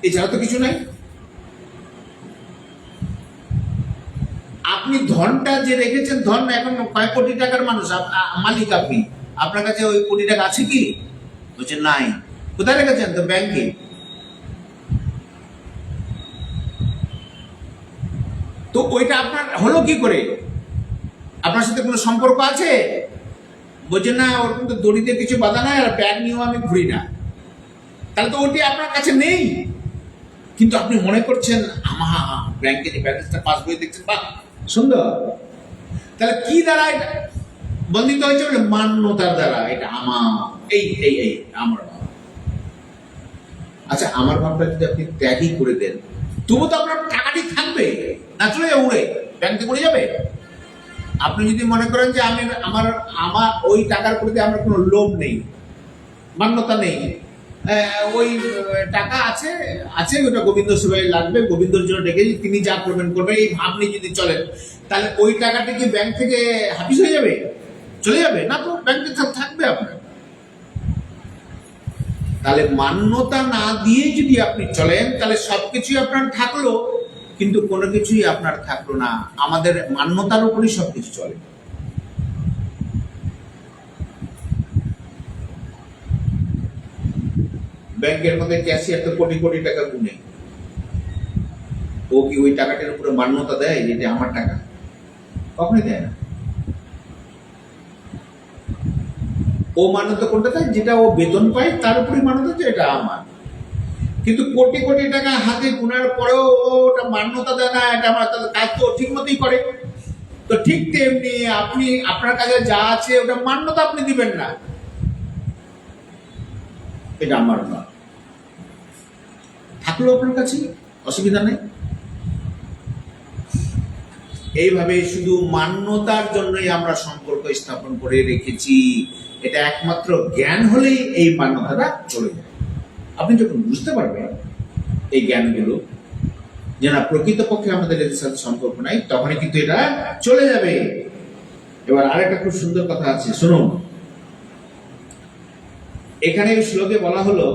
এছাড়া তো কিছু নাই। আপনি ধনটা যে রেখেছেন, ধন এখন কয়েক কোটি টাকার মানুষ মালিক আপনি, আপনার কাছে ওই কোটি টাকা আছে কি? বলছে নাই। কোথায় রেখেছেন? তো ব্যাংকে। তো ওইটা আপনার হলো কি করে? আপনার সাথে কোনো সম্পর্ক আছে? বলছে না, ওর কিন্তু দড়িতে কিছু বাধা নাই, আর ব্যাগ নিয়েও আমি ঘুরি না। তাহলে তো ওটি আপনার কাছে নেই, কিন্তু আপনি মনে করছেন আমার ব্যাংকে যে ব্যালেন্সটা পাসবই দেখছেন, বাহ সুন্দর। তাহলে কি দ্বারা এটা বন্ধিত হয়েছে? বলে মান্যতার দ্বারা। এটা আমার, এই এই এই আমার ভাব। আচ্ছা, আমার ভাবটা যদি আপনি ত্যাগই করে দেন, তবু তো আপনার টাকাটি থাকবে না, চলে যাবে উড়ে, ব্যাংকে পড়ে যাবে। আপনি যদি মনে করেন যে আমি আমার আমার ওই টাকার প্রতি আমার কোনো লোভ নেই, মান্যতা নেই, ওই টাকা আছে আছে ওটা গোবিন্দ সেবায় লাগবে, গোবিন্দর জন্য ডেকে তিনি যা করবেন করবেন, এই ভাব নিয়ে যদি চলেন, তাহলে ওই টাকাটি কি ব্যাংক থেকে হাফিস হয়ে যাবে, চলে যাবে? না তো, ব্যাংকে থাকবে আপনার। তাহলে মান্যতা না দিয়ে যদি আপনি চলেন, তাহলে সবকিছুই আপনার থাকলো, কিন্তু কোনো কিছুই আপনার থাকলো না। আমাদের মান্যতার উপরই সবকিছু চলে। ব্যাংকের মধ্যে ক্যাশিয়ার তো কোটি কোটি টাকা গুনে, ও কি ওই টাকাটার উপরে মান্যতা দেয় যে এটা আমার টাকা? কখনোই দেয় না। ও মান্যতা কোনটা দেয়? যেটা ও বেতন পায় তার উপরে মান্যতা, যে এটা আমার। কিন্তু কোটি কোটি টাকা হাতে গুনার পরেও ওটা মান্যতা দেয় না, এটা আমার। কাজ তো ঠিক মতোই করে। তো ঠিক তেমনি আপনি আপনার কাছে যা আছে ওটা মান্যতা আপনি দিবেন না, এটা আমার না, থাকলো আপনার কাছে, অসুবিধা নেই। এইভাবে শুধু মান্যতার জন্যই আমরা সম্পর্ক স্থাপন করে রেখেছি। এটা একমাত্র জ্ঞান হলেই এই মান্যতাটা চলে যায়। আপনি যখন বুঝতে পারবেন এই জ্ঞানগুলো যে না, প্রকৃতপক্ষে আমাদের এর সাথে সম্পর্ক নাই, তখনই কিন্তু এটা চলে যাবে। এবার আরেকটা খুব সুন্দর কথা আছে, শুনুন। এখানে শ্লোকে বলা হলো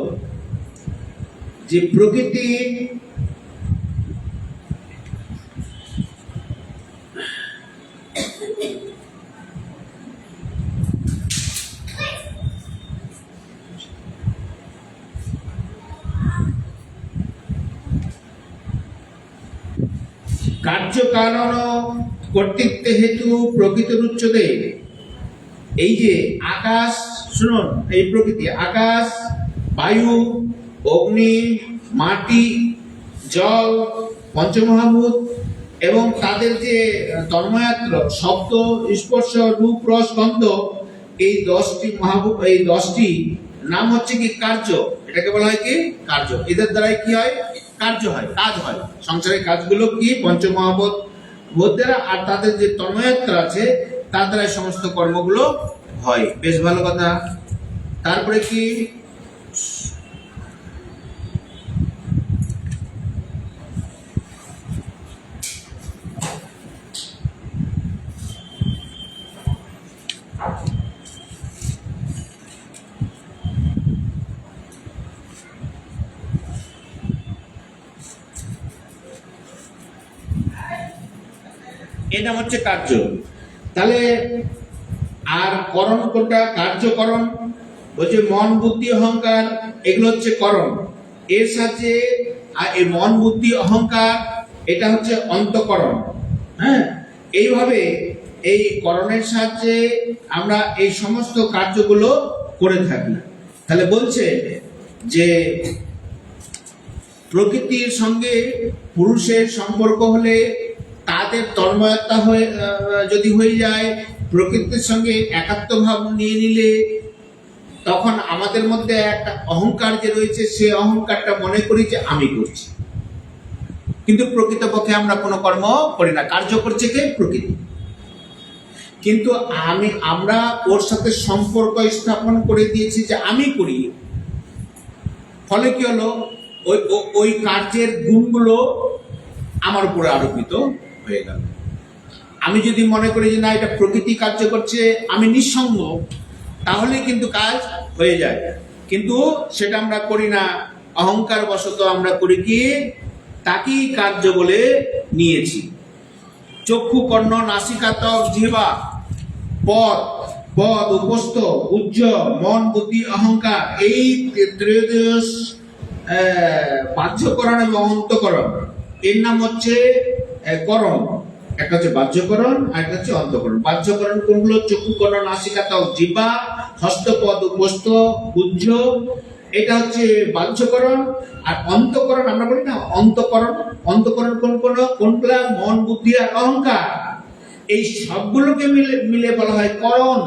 যে প্রকৃতি কার্য কারণ কর্তৃত্ব হেতু প্রকৃত উচ্চতে। এই যে আকাশ, শুনুন, এই প্রকৃতি, আকাশ, বায়ু, অগ্নি, মাটি, জল, পঞ্চমহাভূত এবং তাদের যে তন্ময়াত্র, শব্দ, স্পর্শ, রূপ, রস, গন্ধ, এই 10টি মহাভূত, এই 10টি নাম হচ্ছে কি কার্য। এটাকে বলা হয় কি কার্য। এদের দ্বারাই কি হয়? কার্য হয়, কাজ হয়। সংসারের কাজগুলো কি? পঞ্চমহাভূত দ্বারা, আর তাদের যে তন্ময়াত্রা আছে তার দ্বারা সমস্ত কর্মগুলো হয়। বেশ ভালো কথা। তারপরে কি? এটা হচ্ছে কার্য। তাহলে আর করণ কোনটা? কার্যকরণ বলছে মন, বুদ্ধি, অহংকার, এগুলো হচ্ছে করণ। এর সাথে আর এই মন বুদ্ধি অহংকার এটা হচ্ছে অন্তঃকরণ। হ্যাঁ, এইভাবে এই করণের সাহায্যে আমরা এই সমস্ত কার্যগুলো করে থাকি। তাহলে বলছে যে প্রকৃতির সঙ্গে পুরুষের সম্পর্ক হলে তাদের তন্ময়তা যদি হয়ে যায়, প্রকৃতির সঙ্গে একাত্ম ভাব নিয়ে নিলে, তখন আমাদের মধ্যে একটা অহংকার যে রয়েছে সে অহংকারটা মনে করি যে আমি করছি, কিন্তু প্রকৃতপক্ষে আমরা কোনো কর্ম করি না। কার্য করছে কে? প্রকৃতি। কিন্তু আমরা ওর সাথে সম্পর্ক স্থাপন করে দিয়েছি যে আমি করি। ফলে কি হলো? ওই কার্যের গুণগুলো আমার উপরে আরোপিত হয়ে গেল। আমি যদি মনে করি যে না, এটা প্রকৃতি কার্য করছে, আমি নিঃসঙ্গ, তাহলে কিন্তু কাজ হয়ে যায়। কিন্তু সেটা আমরা করি না, অহংকার বশত আমরা করি কি, তাকেই কার্য বলে নিয়েছি। চক্ষু, কর্ণ, নাসিকা, ত্বক, জিহ্বা, পদ, উপস্থ, উজ্জ, মন, বুদ্ধি, অহংকার, এই ত্রয়োদশ বাহ্যকরণ এবং অন্তঃকরণ, এর নাম হচ্ছে করণ। একটা হচ্ছে বাহ্যকরণ আর একটা হচ্ছে অন্তঃকরণ। বাহ্যকরণ কোনগুলো? চক্ষু, কর্ণ, নাসিকা, ত্বক, জিহ্বা, হস্ত, পদ, উপস্থ, উজ্জ, এটা হচ্ছে বাহ্যকরণ। আর অন্তঃকরণ আমরা বলি না, অন্তঃকরণ কোনগুলা? মন, বুদ্ধি আর অহংকার। এই সবগুলোকে মিলে বলা হয় করণ।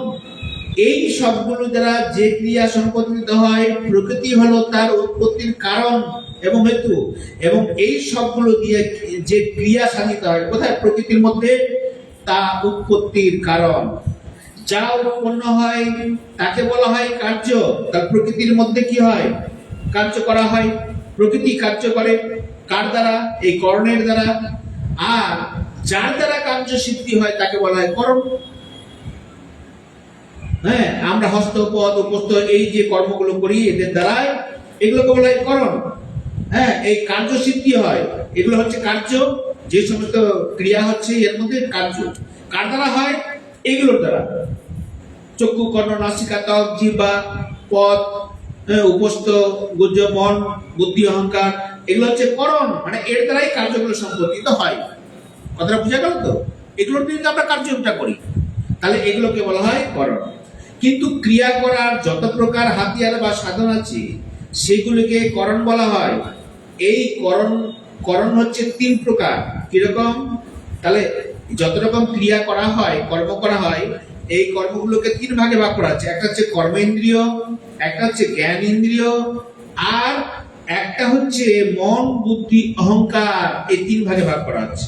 এই সবগুলো দ্বারা যে ক্রিয়া সম্পাদিত হয়, প্রকৃতি হলো তার উৎপত্তির কারণ এবং হেতু, এবং এই সবগুলো দিয়ে যে ক্রিয়া সাধিত হয় কোথায়? প্রকৃতির মধ্যে, তা উৎপত্তির কারণ। যা উৎপন্ন হয় তাকে বলা হয় কার্য। তার প্রকৃতির মধ্যে কি হয়? কার্য করা হয়। প্রকৃতি কার্য করে কার দ্বারা? এই করণের দ্বারা। আর যার দ্বারা কার্য সিদ্ধি হয় তাকে বলা হয় করণ। হ্যাঁ, আমরা হস্ত, পদ, উপস্থ এই যে কর্মগুলো করি, এদের দ্বারাই এগুলোকে বলা হয় করণ। হ্যাঁ, এই কার্য সিদ্ধি হয়, এগুলো হচ্ছে কার্য। যে সমস্ত ক্রিয়া হচ্ছে এর মধ্যে কার্য কার দ্বারা হয়? এগুলোর দ্বারা। চক্ষু, কর্ণ, নাসিকা, ত্বক, জিহ্বা, পদ, উপস্থ, গুজ্জ, মন, বুদ্ধি, অহংকার, এগুলো হচ্ছে করণ। মানে এর দ্বারাই কার্যগুলো সম্পাদিত হয়। কথাটা বুঝা গেল তো? এগুলোর দিয়ে আমরা কার্যটা করি, তাহলে এগুলোকে বলা হয় করণ। কিন্তু ক্রিয়া করার যত প্রকার হাতিয়ার বা সাধন আছে সেগুলিকে করণ বলা হয়। এই করণ হচ্ছে 3 প্রকার। কিরকম? তাহলে যত রকম ক্রিয়া করা হয়, কর্ম করা হয়, এই কর্মগুলোকে 3 ভাগে ভাগ করা আছে। একটা হচ্ছে কর্মেন্দ্রিয়, একটা হচ্ছে জ্ঞান ইন্দ্রিয়, আর একটা হচ্ছে মন, বুদ্ধি, অহংকার। এই 3 ভাগে ভাগ করা আছে।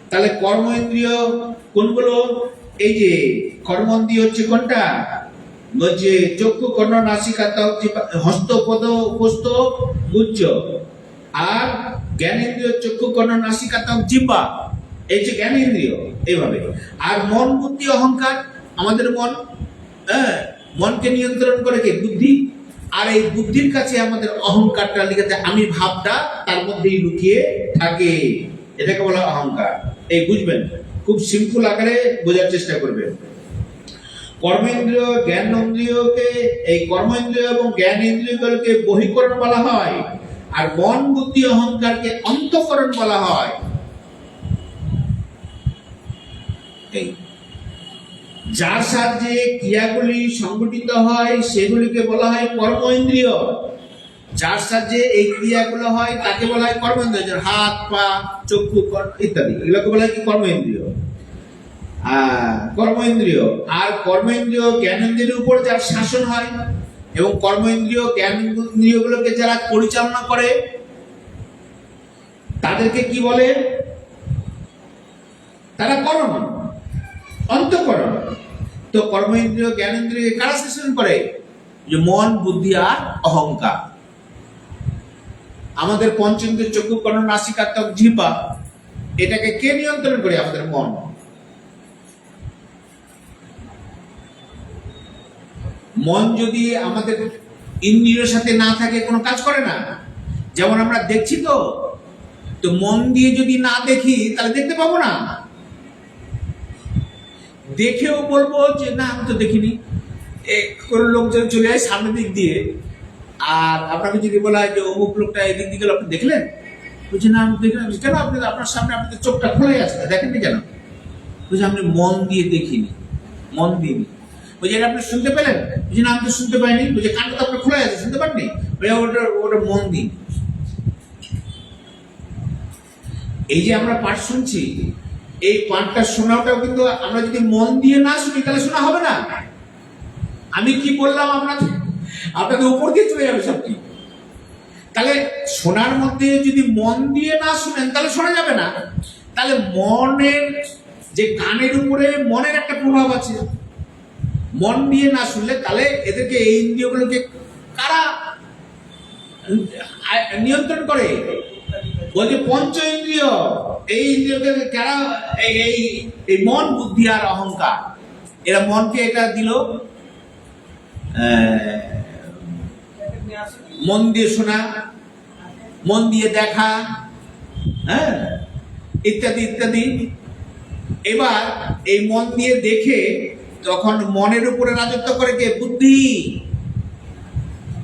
তাহলে কর্মেন্দ্রিয় কোনগুলো? এই যে কর্মেন্দ্রিয় হচ্ছে কোনটা? বলছে চক্ষু, কর্ণ, নাসিকা, ত্বক, জিহ্বা, হস্ত, পদ, উপস্থ, গুজ্জ। আর জ্ঞানেন্দ্রিয় চক্ষু, কর্ণ, নাসিকা, ত্বক, জিহ্বা, এই যে জ্ঞানেন্দ্রিয়। এইভাবে। আর মন, বুদ্ধি, অহংকার, আমাদের মন। হ্যাঁ, মনকে নিয়ন্ত্রণ করে কে? বুদ্ধি। আর এই বুদ্ধির কাছে আমাদের অহংকারটা লিখেছে, আমি ভাবটা তার মধ্যেই লুকিয়ে থাকে, এটাকে বলা অহংকার। এই বুঝবেন, খুব সিম্পল আকারে বোঝার চেষ্টা করবেন। কর্মেন্দ্রিয়, জ্ঞানেন্দ্রিয়কে, এই কর্মেন্দ্রিয় এবং জ্ঞানেন্দ্রিয়গুলোকে বহিঃকরণ বলা হয়, আর মন, বুদ্ধি, অহংকারকে অন্তঃকরণ বলা হয়। যার সাহায্যে ক্রিয়াগুলি সংগঠিত হয় সেগুলিকে বলা হয় কর্মেন্দ্রিয়। যার সাহায্যে এই ক্রিয়াগুলো হয় তাকে বলা হয় কর্মেন্দ্রিয়। যেমন হাত, পা, চক্ষু, ইত্যাদি, এগুলোকে বলা হয় কি? কর্মেন্দ্রিয়। কর্মেন্দ্রিয়। আর কর্মেন্দ্রিয় জ্ঞানেন্দ্রিয়ের উপর যার শাসন হয়, এবং কর্মেন্দ্রিয় জ্ঞানেন্দ্রিয়গুলোকে যারা পরিচালনা করে তাদেরকে কি বলে? তারা করণ, অন্তঃকরণ। তো কর্মেন্দ্রিয় জ্ঞানেন্দ্রিয় কারা শাসন করে? যে মন, বুদ্ধি আর অহংকার। আমাদের পঞ্চেন্দ্রিয় চক্ষু, কর্ণ, নাসিকা, ত্বক, জিহ্বা, এটাকে কে নিয়ন্ত্রণ করে? আমাদের মন। মন যদি আমাদের ইন্দ্রিয়ের সাথে না থাকে কোনো কাজ করে না। যেমন আমরা দেখছি তো মন দিয়ে যদি না দেখি তাহলে দেখতে পাবো না। দেখেও বলবো যে না, আমি তো দেখিনি। কোন লোকজন চলে যায় সামনের দিক দিয়ে, আর আপনাকে যদি বলা হয় যে অমুক লোকটা এদিক দিকে গেল, আপনি দেখলেন? বলছে না আমি দেখলাম। কেন? আপনি আপনার সামনে আপনাদের চোখটা খোলাই আছে, দেখেননি কেন? বলছে আপনি মন দিয়ে দেখিনি, মন দিইনি। বলছে এটা আপনি শুনতে পেলেন? বলছে না আমি তো শুনতে পাইনি। বলছে কানটা তো আপনার খোলাই আছে, শুনতে পাননি? বলছে ওটা ওটা মন দিন। এই যে আমরা পাঠ শুনছি, এই পাঠটা শোনাটাও কিন্তু আমরা যদি মন দিয়ে না শুনি তাহলে শোনা হবে না। আমি কি বললাম আপনাদের উপর দিয়ে চলে যাবে সবটি। তাহলে শোনার মধ্যে যদি মন দিয়ে না শুনেন তাহলে শোনা যাবে না। তাহলে মনের যে কানের উপরে মনের একটা প্রভাব আছে, মন দিয়ে না শুনলে তাহলে এদেরকে এই ইন্দ্রিয়গুলোকে কারা নিয়ন্ত্রণ করে? বলছে পঞ্চ ইন্দ্রিয়। এই ইন্দ্রিয়কে কারা? এই মন, বুদ্ধি আর অহংকার, এরা মনকে এটা দিল মন দিয়ে শোনা, মন দিয়ে দেখা, হ্যাঁ, ইত্যাদি ইত্যাদি। এবার এই মন দিয়ে দেখে তখন মনের উপরে রাজত্ব করে কে? বুদ্ধি।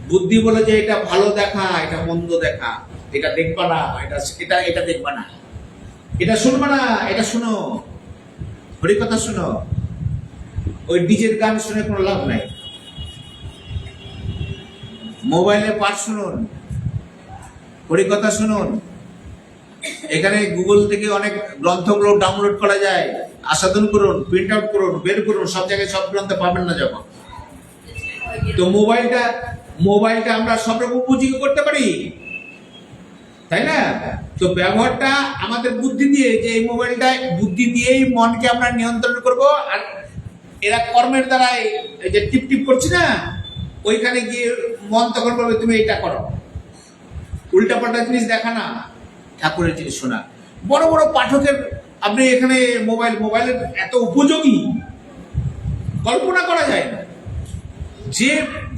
বুদ্ধি বলে যে এটা ভালো দেখা, এটা মন্দ দেখা, এটা দেখবা না, এটা দেখবা না, এটা শুনবা না, এটা শুনো, হরি কথা শুনো। ওই ডিজের গান শুনে কোনো লাভ নাই। মোবাইলে পাঠ শুনুন, হরি কথা শুনুন। এখানে গুগল থেকে অনেক গ্রন্থগুলো ডাউনলোড করা যায়, আস্বাদন করুন, প্রিন্ট আউট করুন, বের করুন। সব জায়গায় সব গ্রন্থ পাবেন না যখন। তো মোবাইলটা আমরা সব রকম উপযোগী করতে পারি, তাই না? তো ব্যবহারটা আমাদের বুদ্ধি দিয়ে, যে এই মোবাইলটা বুদ্ধি দিয়েই মনকে আমরা নিয়ন্ত্রণ করব। আর এরা কর্মের দ্বারা এই যে টিপ টিপ করছি না, ওইখানে গিয়ে মন তখন বলবে তুমি এটা করো। উল্টা পাল্টা জিনিস দেখা না, ঠাকুরের জিনিস শোনা। বড় বড় পাঠকের আপনি এখানে মোবাইলের এত উপযোগী কল্পনা করা যায় না।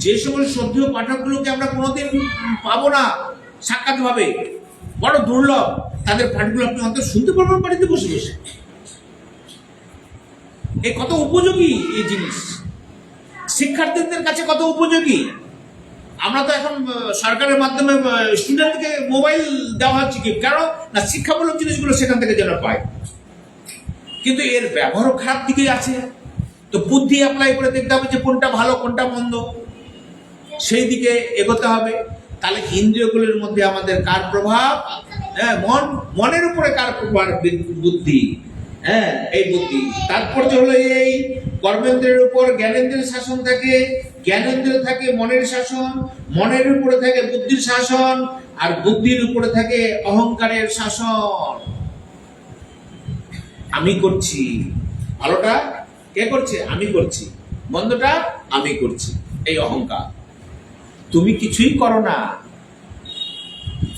যে সমস্ত শ্রদ্ধেয় পাঠকগুলোকে আমরা কোনোদিন পাবো না সাক্ষাৎ ভাবে, বড় দুর্লভ, তাদের পাঠগুলো আপনি অন্তত শুনতে পারবেন বাড়িতে বসে বসে। এই কত উপযোগী এই জিনিস, শিক্ষার্থীদের কাছে কত উপযোগী। আমরা তো এখন সরকারের মাধ্যমে স্টুডেন্টকে মোবাইল দেওয়া হচ্ছে কি কারণ না, শিক্ষামূলক জিনিসগুলো সেখান থেকে যেন পায়। কিন্তু এর ব্যবহারও খারাপ দিকে আছে। তো বুদ্ধি অ্যাপ্লাই করে দেখতে হবে যে কোনটা ভালো কোনটা মন্দ, সেই দিকে এগোতে হবে। তাহলে ইন্দ্রিয়গুলোর মধ্যে আমাদের কার প্রভাব? হ্যাঁ, মনের উপরে কার প্রভাব? বুদ্ধি। হ্যাঁ, এই বুদ্ধি। তাৎপর্য হলো এই কর্মেন্দ্রের উপর জ্ঞানেন্দ্রের শাসন থাকে, জ্ঞানেন্দ্র থাকে মনের শাসন, মনের উপরে থাকে বুদ্ধির শাসন, আর বুদ্ধির উপরে থাকে অহংকারের শাসন। আমি করছি, ভালোটা কে করছে? আমি করছি, মন্দটা আমি করছি, এই অহংকার। তুমি কিছুই করো না,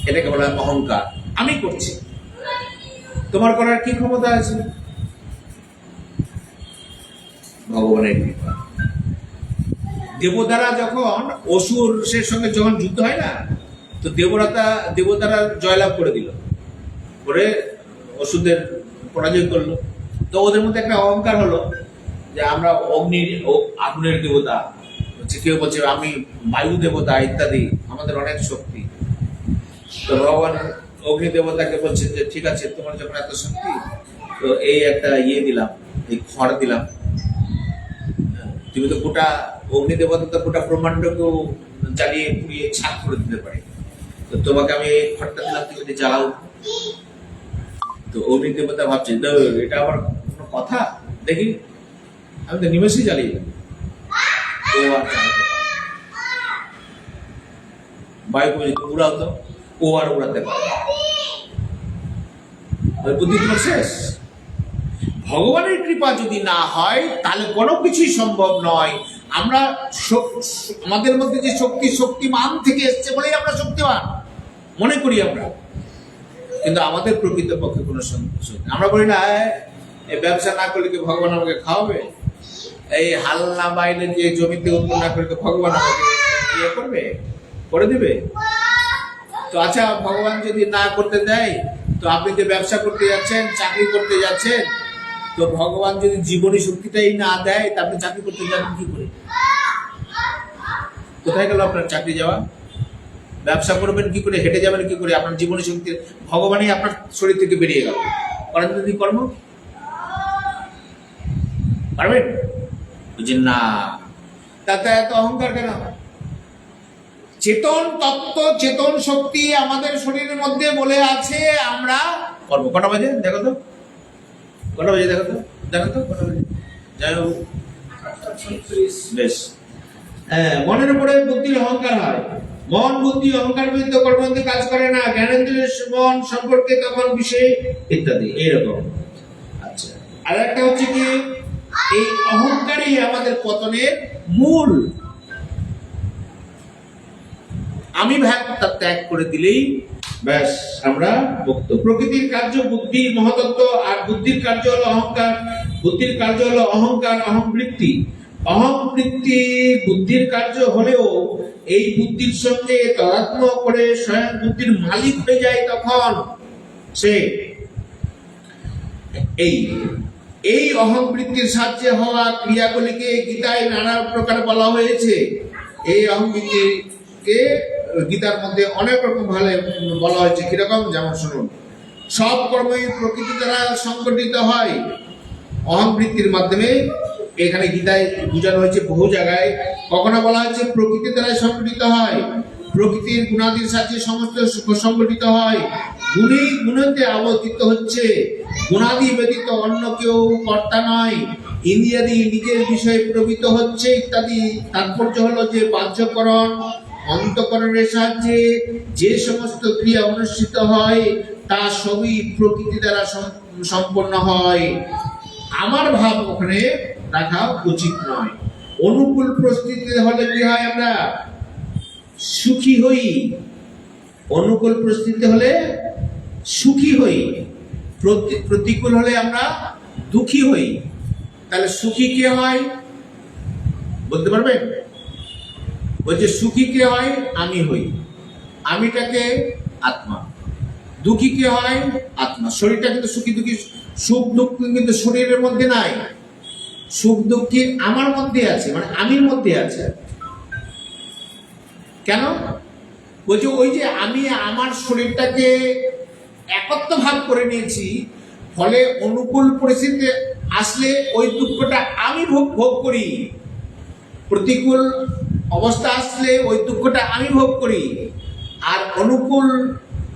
এটাকে বলা হয় অহংকার। আমি করছি, তোমার করার কি ক্ষমতা আছে? ভগবানের কৃপা। দেবতারা যখন অসুরের সঙ্গে যখন যুদ্ধ হয় না, তো দেবতারা জয়লাভ করে দিল, করে অসুরদের পরাজয় করলো। তো ওদের মধ্যে একটা অহংকার হলো যে আমরা আগুনের দেবতা, কেউ বলছে আমি বায়ু দেবতা ইত্যাদি, আমাদের অনেক শক্তি। তো ভগবান অগ্নি দেবতাকে বলছে যে ঠিক আছে, তোমার যখন এত শক্তি, তো এই একটা দিলাম, এই খড় দিলাম, তুমি তো গোটা অগ্নি দেবতা তো গোটা ব্রহ্মাণ্ডকেও জ্বালিয়ে পুড়িয়ে ছাপ করে দিতে পারে, তো তোমাকে আমি এই খড়টা দিলাম, তুমি যদি জ্বালাও। তো অগ্নি দেবতা ভাবছে এটা আবার কোনো কথা, দেখি আমি তো নিমেষেই জ্বালিয়ে দেবো। ও আর জ্বালাতে পারে, বায়ু বলে উড়াও, তো ও আর উড়াতে পারে, ওই বুদ্ধি তোমার শেষ। ভগবানের কৃপা যদি না হয় তাহলে কোনো কিছুই সম্ভব নয়। আমরা আমাদের মধ্যে যে শক্তিমান থেকে এসছে বলেই আমরা শক্তিমান মনে করি আমরা, কিন্তু আমাদের প্রকৃত পক্ষে কোনো শক্তি। আমরা বলি না এই ব্যবসা না করলে কি ভগবান আমাকে খাওয়াবে, এই হাল না বাইলে যে জমিতে উৎপন্ন না করলে ভগবান আমাকে ইয়ে করবে, করে দিবে। তো আচ্ছা, ভগবান যদি না করতে দেয়, তো আপনি যে ব্যবসা করতে যাচ্ছেন, চাকরি করতে যাচ্ছেন, তো ভগবান যদি জীবনী শক্তিটাই না দেয়, তা আপনি চাকরি করতে যাবেন কি করে? কোথায় গেল আপনার চাকরি যাওয়া? ব্যবসা করবেন কি করে, হেঁটে যাবেন কি করে, আপনার জীবনী শক্তি ভগবানই আপনার শরীর থেকে বেরিয়ে গেল, করেন যদি কর্ম পারবেন? বুঝলেন না? তাতে এত অহংকার কেন? চেতন তত্ত্ব, চেতন শক্তি আমাদের শরীরের মধ্যে বলে আছে, আমরা কর্ম। কটা বাজে দেখো তো, কটা বাজে দেখো তো, দেখো তো কটা বাজে। যাই হোক, বেশ। হ্যাঁ, মনের উপরে বুদ্ধির অহংকার হয়। মন বুদ্ধি অহংকার বিরুদ্ধে কর্মবন্ধে কাজ করে না। জ্ঞানেন্দ্রিয়ের মন সম্পর্কে তখন বিষয় ইত্যাদি এইরকম। আচ্ছা, আর একটা হচ্ছে কি, এই অহংকারই আমাদের পতনের মূল। আমি ভাবটা ত্যাগ করে দিলেই ব্যাস আমরা মুক্ত। প্রকৃতির কার্য বুদ্ধি মহতত্ত্ব, আর বুদ্ধির কার্য হলো অহংকার। বুদ্ধির কার্য হলো অহংকার, অহংবৃত্তি। অহংবৃত্তি বুদ্ধির কার্য হলেও এই বুদ্ধির সঙ্গে তাদাত্ম্য করে স্বয়ং বুদ্ধির মালিক হয়ে যায় তখন সে। এই অহংবৃত্তির সাহায্যে হওয়া ক্রিয়াগুলিকে গীতায় নানা প্রকার বলা হয়েছে। এই অহংবৃত্তিকে গীতার মধ্যে অনেক রকম ভাবে বলা হয়েছে। কিরকম? যেমন শুনুন, সব কর্মই প্রকৃতি দ্বারা সংগঠিত হয় অহংবৃত্তির মাধ্যমে। এখানে গীতায় বোঝানো হয়েছে বহু জায়গায়। কখনো বলা হয়েছে প্রকৃতি দ্বারা সংগঠিত হয়, প্রকৃতির গুণাদির সাথে সমস্ত সংগঠিত হয়, গুণী গুণতে আবর্তিত হচ্ছে, গুণাদি ব্যতীত অন্য কেউ কর্তা নয়, ইন্দ্রিয়াদি নিজের বিষয়ে প্রবৃত্ত হচ্ছে ইত্যাদি। তাৎপর্য হলো যে বাহ্যকরণ অন্তঃকরণের সাহায্যে যে সমস্ত ক্রিয়া অনুষ্ঠিত হয় তা সবই প্রকৃতি দ্বারা সম্পন্ন হয়। আমার ভাব ওখানে রাখা উচিত নয়। অনুকূল পরিস্থিতি হলে কি হয়? আমরা সুখী হই। অনুকূল পরিস্থিতি হলে সুখী হই, প্রতিকূল হলে আমরা দুঃখী হই। তাহলে সুখী কে হয় বলতে পারবেন? বলছে সুখী কে হয়? আমি হই। আমিটাকে আত্মা। দুঃখী কে হয়? আত্মা। শরীরটা কিন্তু সুখী দুঃখী, সুখ দুঃখ কিন্তু শরীরের মধ্যে নাই। সুখ দুঃখী আমার মধ্যে আছে, মানে আমির মধ্যে আছে। কেন? বলছে ওই যে আমি আমার শরীরটাকে একত্ব ভাগ করে নিয়েছি, ফলে অনুকূল পরিস্থিতি আসলে ওই দুঃখটা আমি ভোগ করি, প্রতিকূল অবস্থা আসলে ওই দুঃখটা আমি ভোগ করি, আর অনুকূল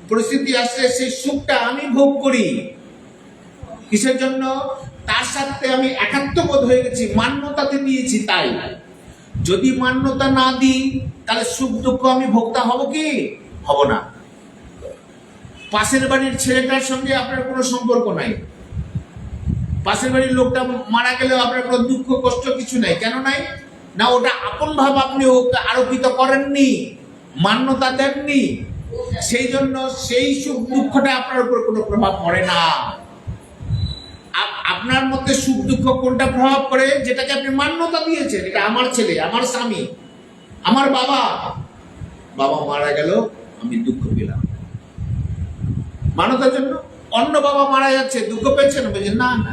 পরিস্থিতি আসলে সেই সুখটা আমি ভোগ করি। কিসের জন্য? তার সাথে আমি একাত্ম বোধ হয়ে গেছি, মান্যতাতে দিয়েছি। তাই যদি মান্যতা না দিই তাহলে সুখ দুঃখ আমি ভোক্তা হব কি? হব না। পাশের বাড়ির ছেলেটার সঙ্গে আপনার কোনো সম্পর্ক নাই, পাশের বাড়ির লোকটা মারা গেলেও আপনার কোনো দুঃখ কষ্ট কিছু নাই। কেন নাই? না, ওটা আপন ভাব আপনি ওকে আরোপিত করেননি, মান্যতা দেননি। সেই জন্য সেই সুখ দুঃখটা আপনার উপর কোনো প্রভাব পড়ে না। আপনার মধ্যে সুখ দুঃখ কোনটা প্রভাব পড়ে? যেটাকে আপনি মান্যতা দিয়েছেন, এটা আমার ছেলে, আমার স্বামী, আমার বাবা। বাবা মারা গেল, আমি দুঃখ পেলাম মান্যতার জন্য। অন্য বাবা মারা যাচ্ছে, দুঃখ পেয়েছেন? বলছেন না না,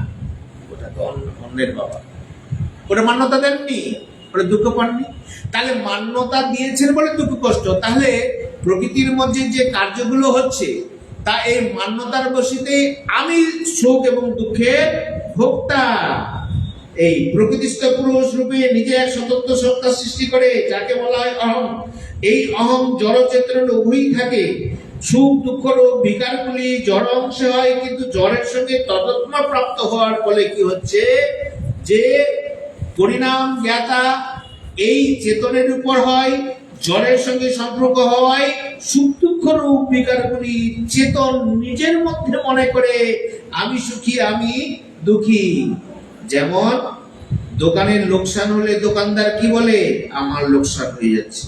ওটা তো অন্যের বাবা, ওটা মান্যতা দেননি, ওটা দুঃখ পাননি। তাহলে মান্যতা দিয়েছেন বলে দুঃখ কষ্ট। তাহলে প্রকৃতির মধ্যে যে কার্যগুলো হচ্ছে তা এই মান্যতার বশীতে আমি সুখ এবং দুঃখের ভোক্তা। এই প্রকৃতিস্থ পুরুষ রূপে নিজে এক স্বতন্ত্র সত্তা সৃষ্টি করে, যাকে বলা হয় অহং। এই অহং জড় চেতন উভয়ই থাকে। সুখ দুঃখ রূপ বিকারগুলি জড় অংশে হয়, কিন্তু জড়ের সঙ্গে তদাত্ম্য প্রাপ্ত হওয়ার ফলে কি হচ্ছে যে পরিণাম জ্ঞাতা এই চেতনের উপর হয়। জড়ের সঙ্গে সম্পর্ক হওয়ায় সুখ দুঃখ রূপ বিকারগুলি চেতন নিজের মধ্যে মনে করে আমি সুখী, আমি দুঃখী। যেমন দোকানের লোকসান হলে দোকানদার কি বলে? আমার লোকসান হয়ে যাচ্ছে।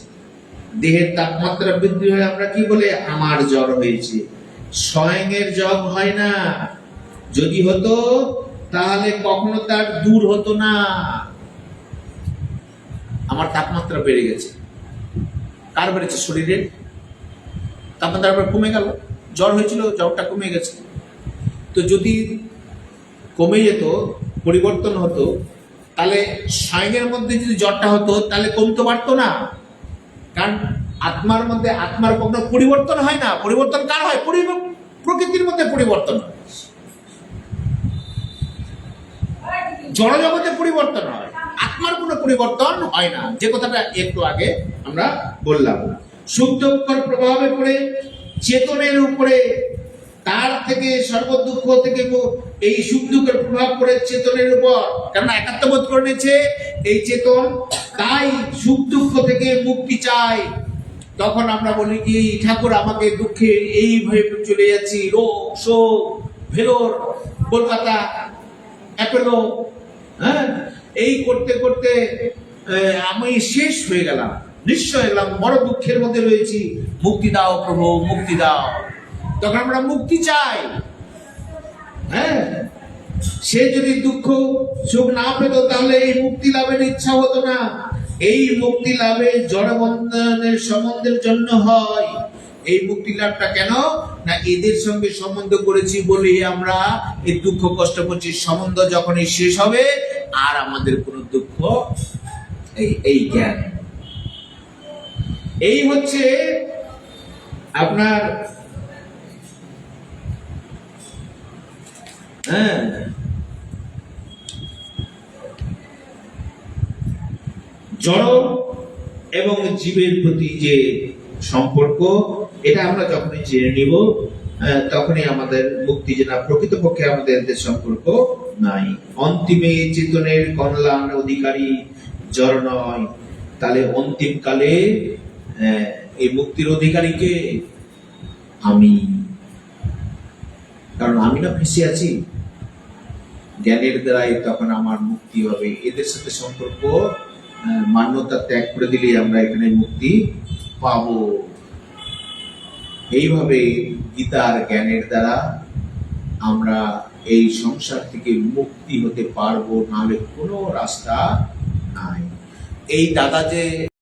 দেহের তাপমাত্রা বৃদ্ধি হয়ে আমরা কি বলে? আমার জ্বর হয়েছে। স্বয়ং এর জ্বর হয় না। যদি হতো তাহলে কখনো তার দূর হতো না। আমার তাপমাত্রা বেড়ে গেছে। কার বেড়েছে? শরীরের তাপমাত্রা কমে গেল, জ্বর হয়েছিল, জ্বরটা কমে গেছে। তো যদি কমে যেত, পরিবর্তন হতো, তাহলে স্বয়ংয়ের মধ্যে যদি জ্বরটা হতো তাহলে কমতে পারতো না। কারণ আত্মার মধ্যে আত্মার কোনো পরিবর্তন হয় না। পরিবর্তন কার হয়? প্রকৃতির মধ্যে পরিবর্তন হয়, জড় জগতে পরিবর্তন হয়, আত্মার কোনো পরিবর্তন হয় না। যে কথাটা একটু আগে আমরা বললাম, সুখ দুঃখের প্রভাবে পড়ে চেতনের উপরে, তার থেকে সর্বদুঃখ থেকে এই সুখ দুঃখের প্রভাব পড়ে চেতনের উপর, কেননা একাত্মবোধ করে নিয়েছে এই চেতন, তাই সুখ দুঃখ থেকে মুক্তি চায়। তখন আমরা বলি কি, ঠাকুর আমাকে দুঃখে এইভাবে চলে যাচ্ছি, রোগ শোক, ভেলোর, কলকাতা, অ্যাপেলো, হ্যাঁ, এই করতে করতে আমি শেষ হয়ে গেলাম, নিঃস্ব হয়ে গেলাম, বড় দুঃখের মধ্যে রয়েছি, মুক্তি দাও প্রভু, মুক্তি দাও। তখন আমরা মুক্তি চাই। হ্যাঁ, সে যদি দুঃখ সুখ না পেত তাহলে এই মুক্তি লাভের ইচ্ছা হতো না। এই মুক্তি লাভে জড়বন্ধনের সম্বন্ধের জন্য হয়। এই মুক্তি লাভটা কেন না, এদের সঙ্গে সম্বন্ধ করেছি বলে আমরা এই দুঃখ কষ্ট করছি। সম্বন্ধ যখনই শেষ হবে আর আমাদের কোনো দুঃখ, এই জ্ঞান, এই হচ্ছে আপনার জড় এবং জীবের প্রতি যে সম্পর্ক, এটা আমরা যখনই জেনে নিব তখনই আমাদের মুক্তি, যে না প্রকৃতপক্ষে আমাদের এদের সম্পর্ক নাই। অন্তিমে চেতনের কল্যাণ অধিকারী জড় নয়, তাহলে অন্তিম কালে এই মুক্তির অধিকারীকে আমি, কারণ আমি না ফেঁসে আছি। জ্ঞানের দ্বারাই তখন আমার মুক্তি হবে। এদের সাথে সম্পর্ক মান্যতা ত্যাগ করে দিলে আমরা এখানে মুক্তি পাবো। এইভাবে গীতার জ্ঞানের দ্বারা আমরা এই সংসার থেকে মুক্তি হতে পারবো, নাহলে কোনো রাস্তা নাই। এই দাদা যে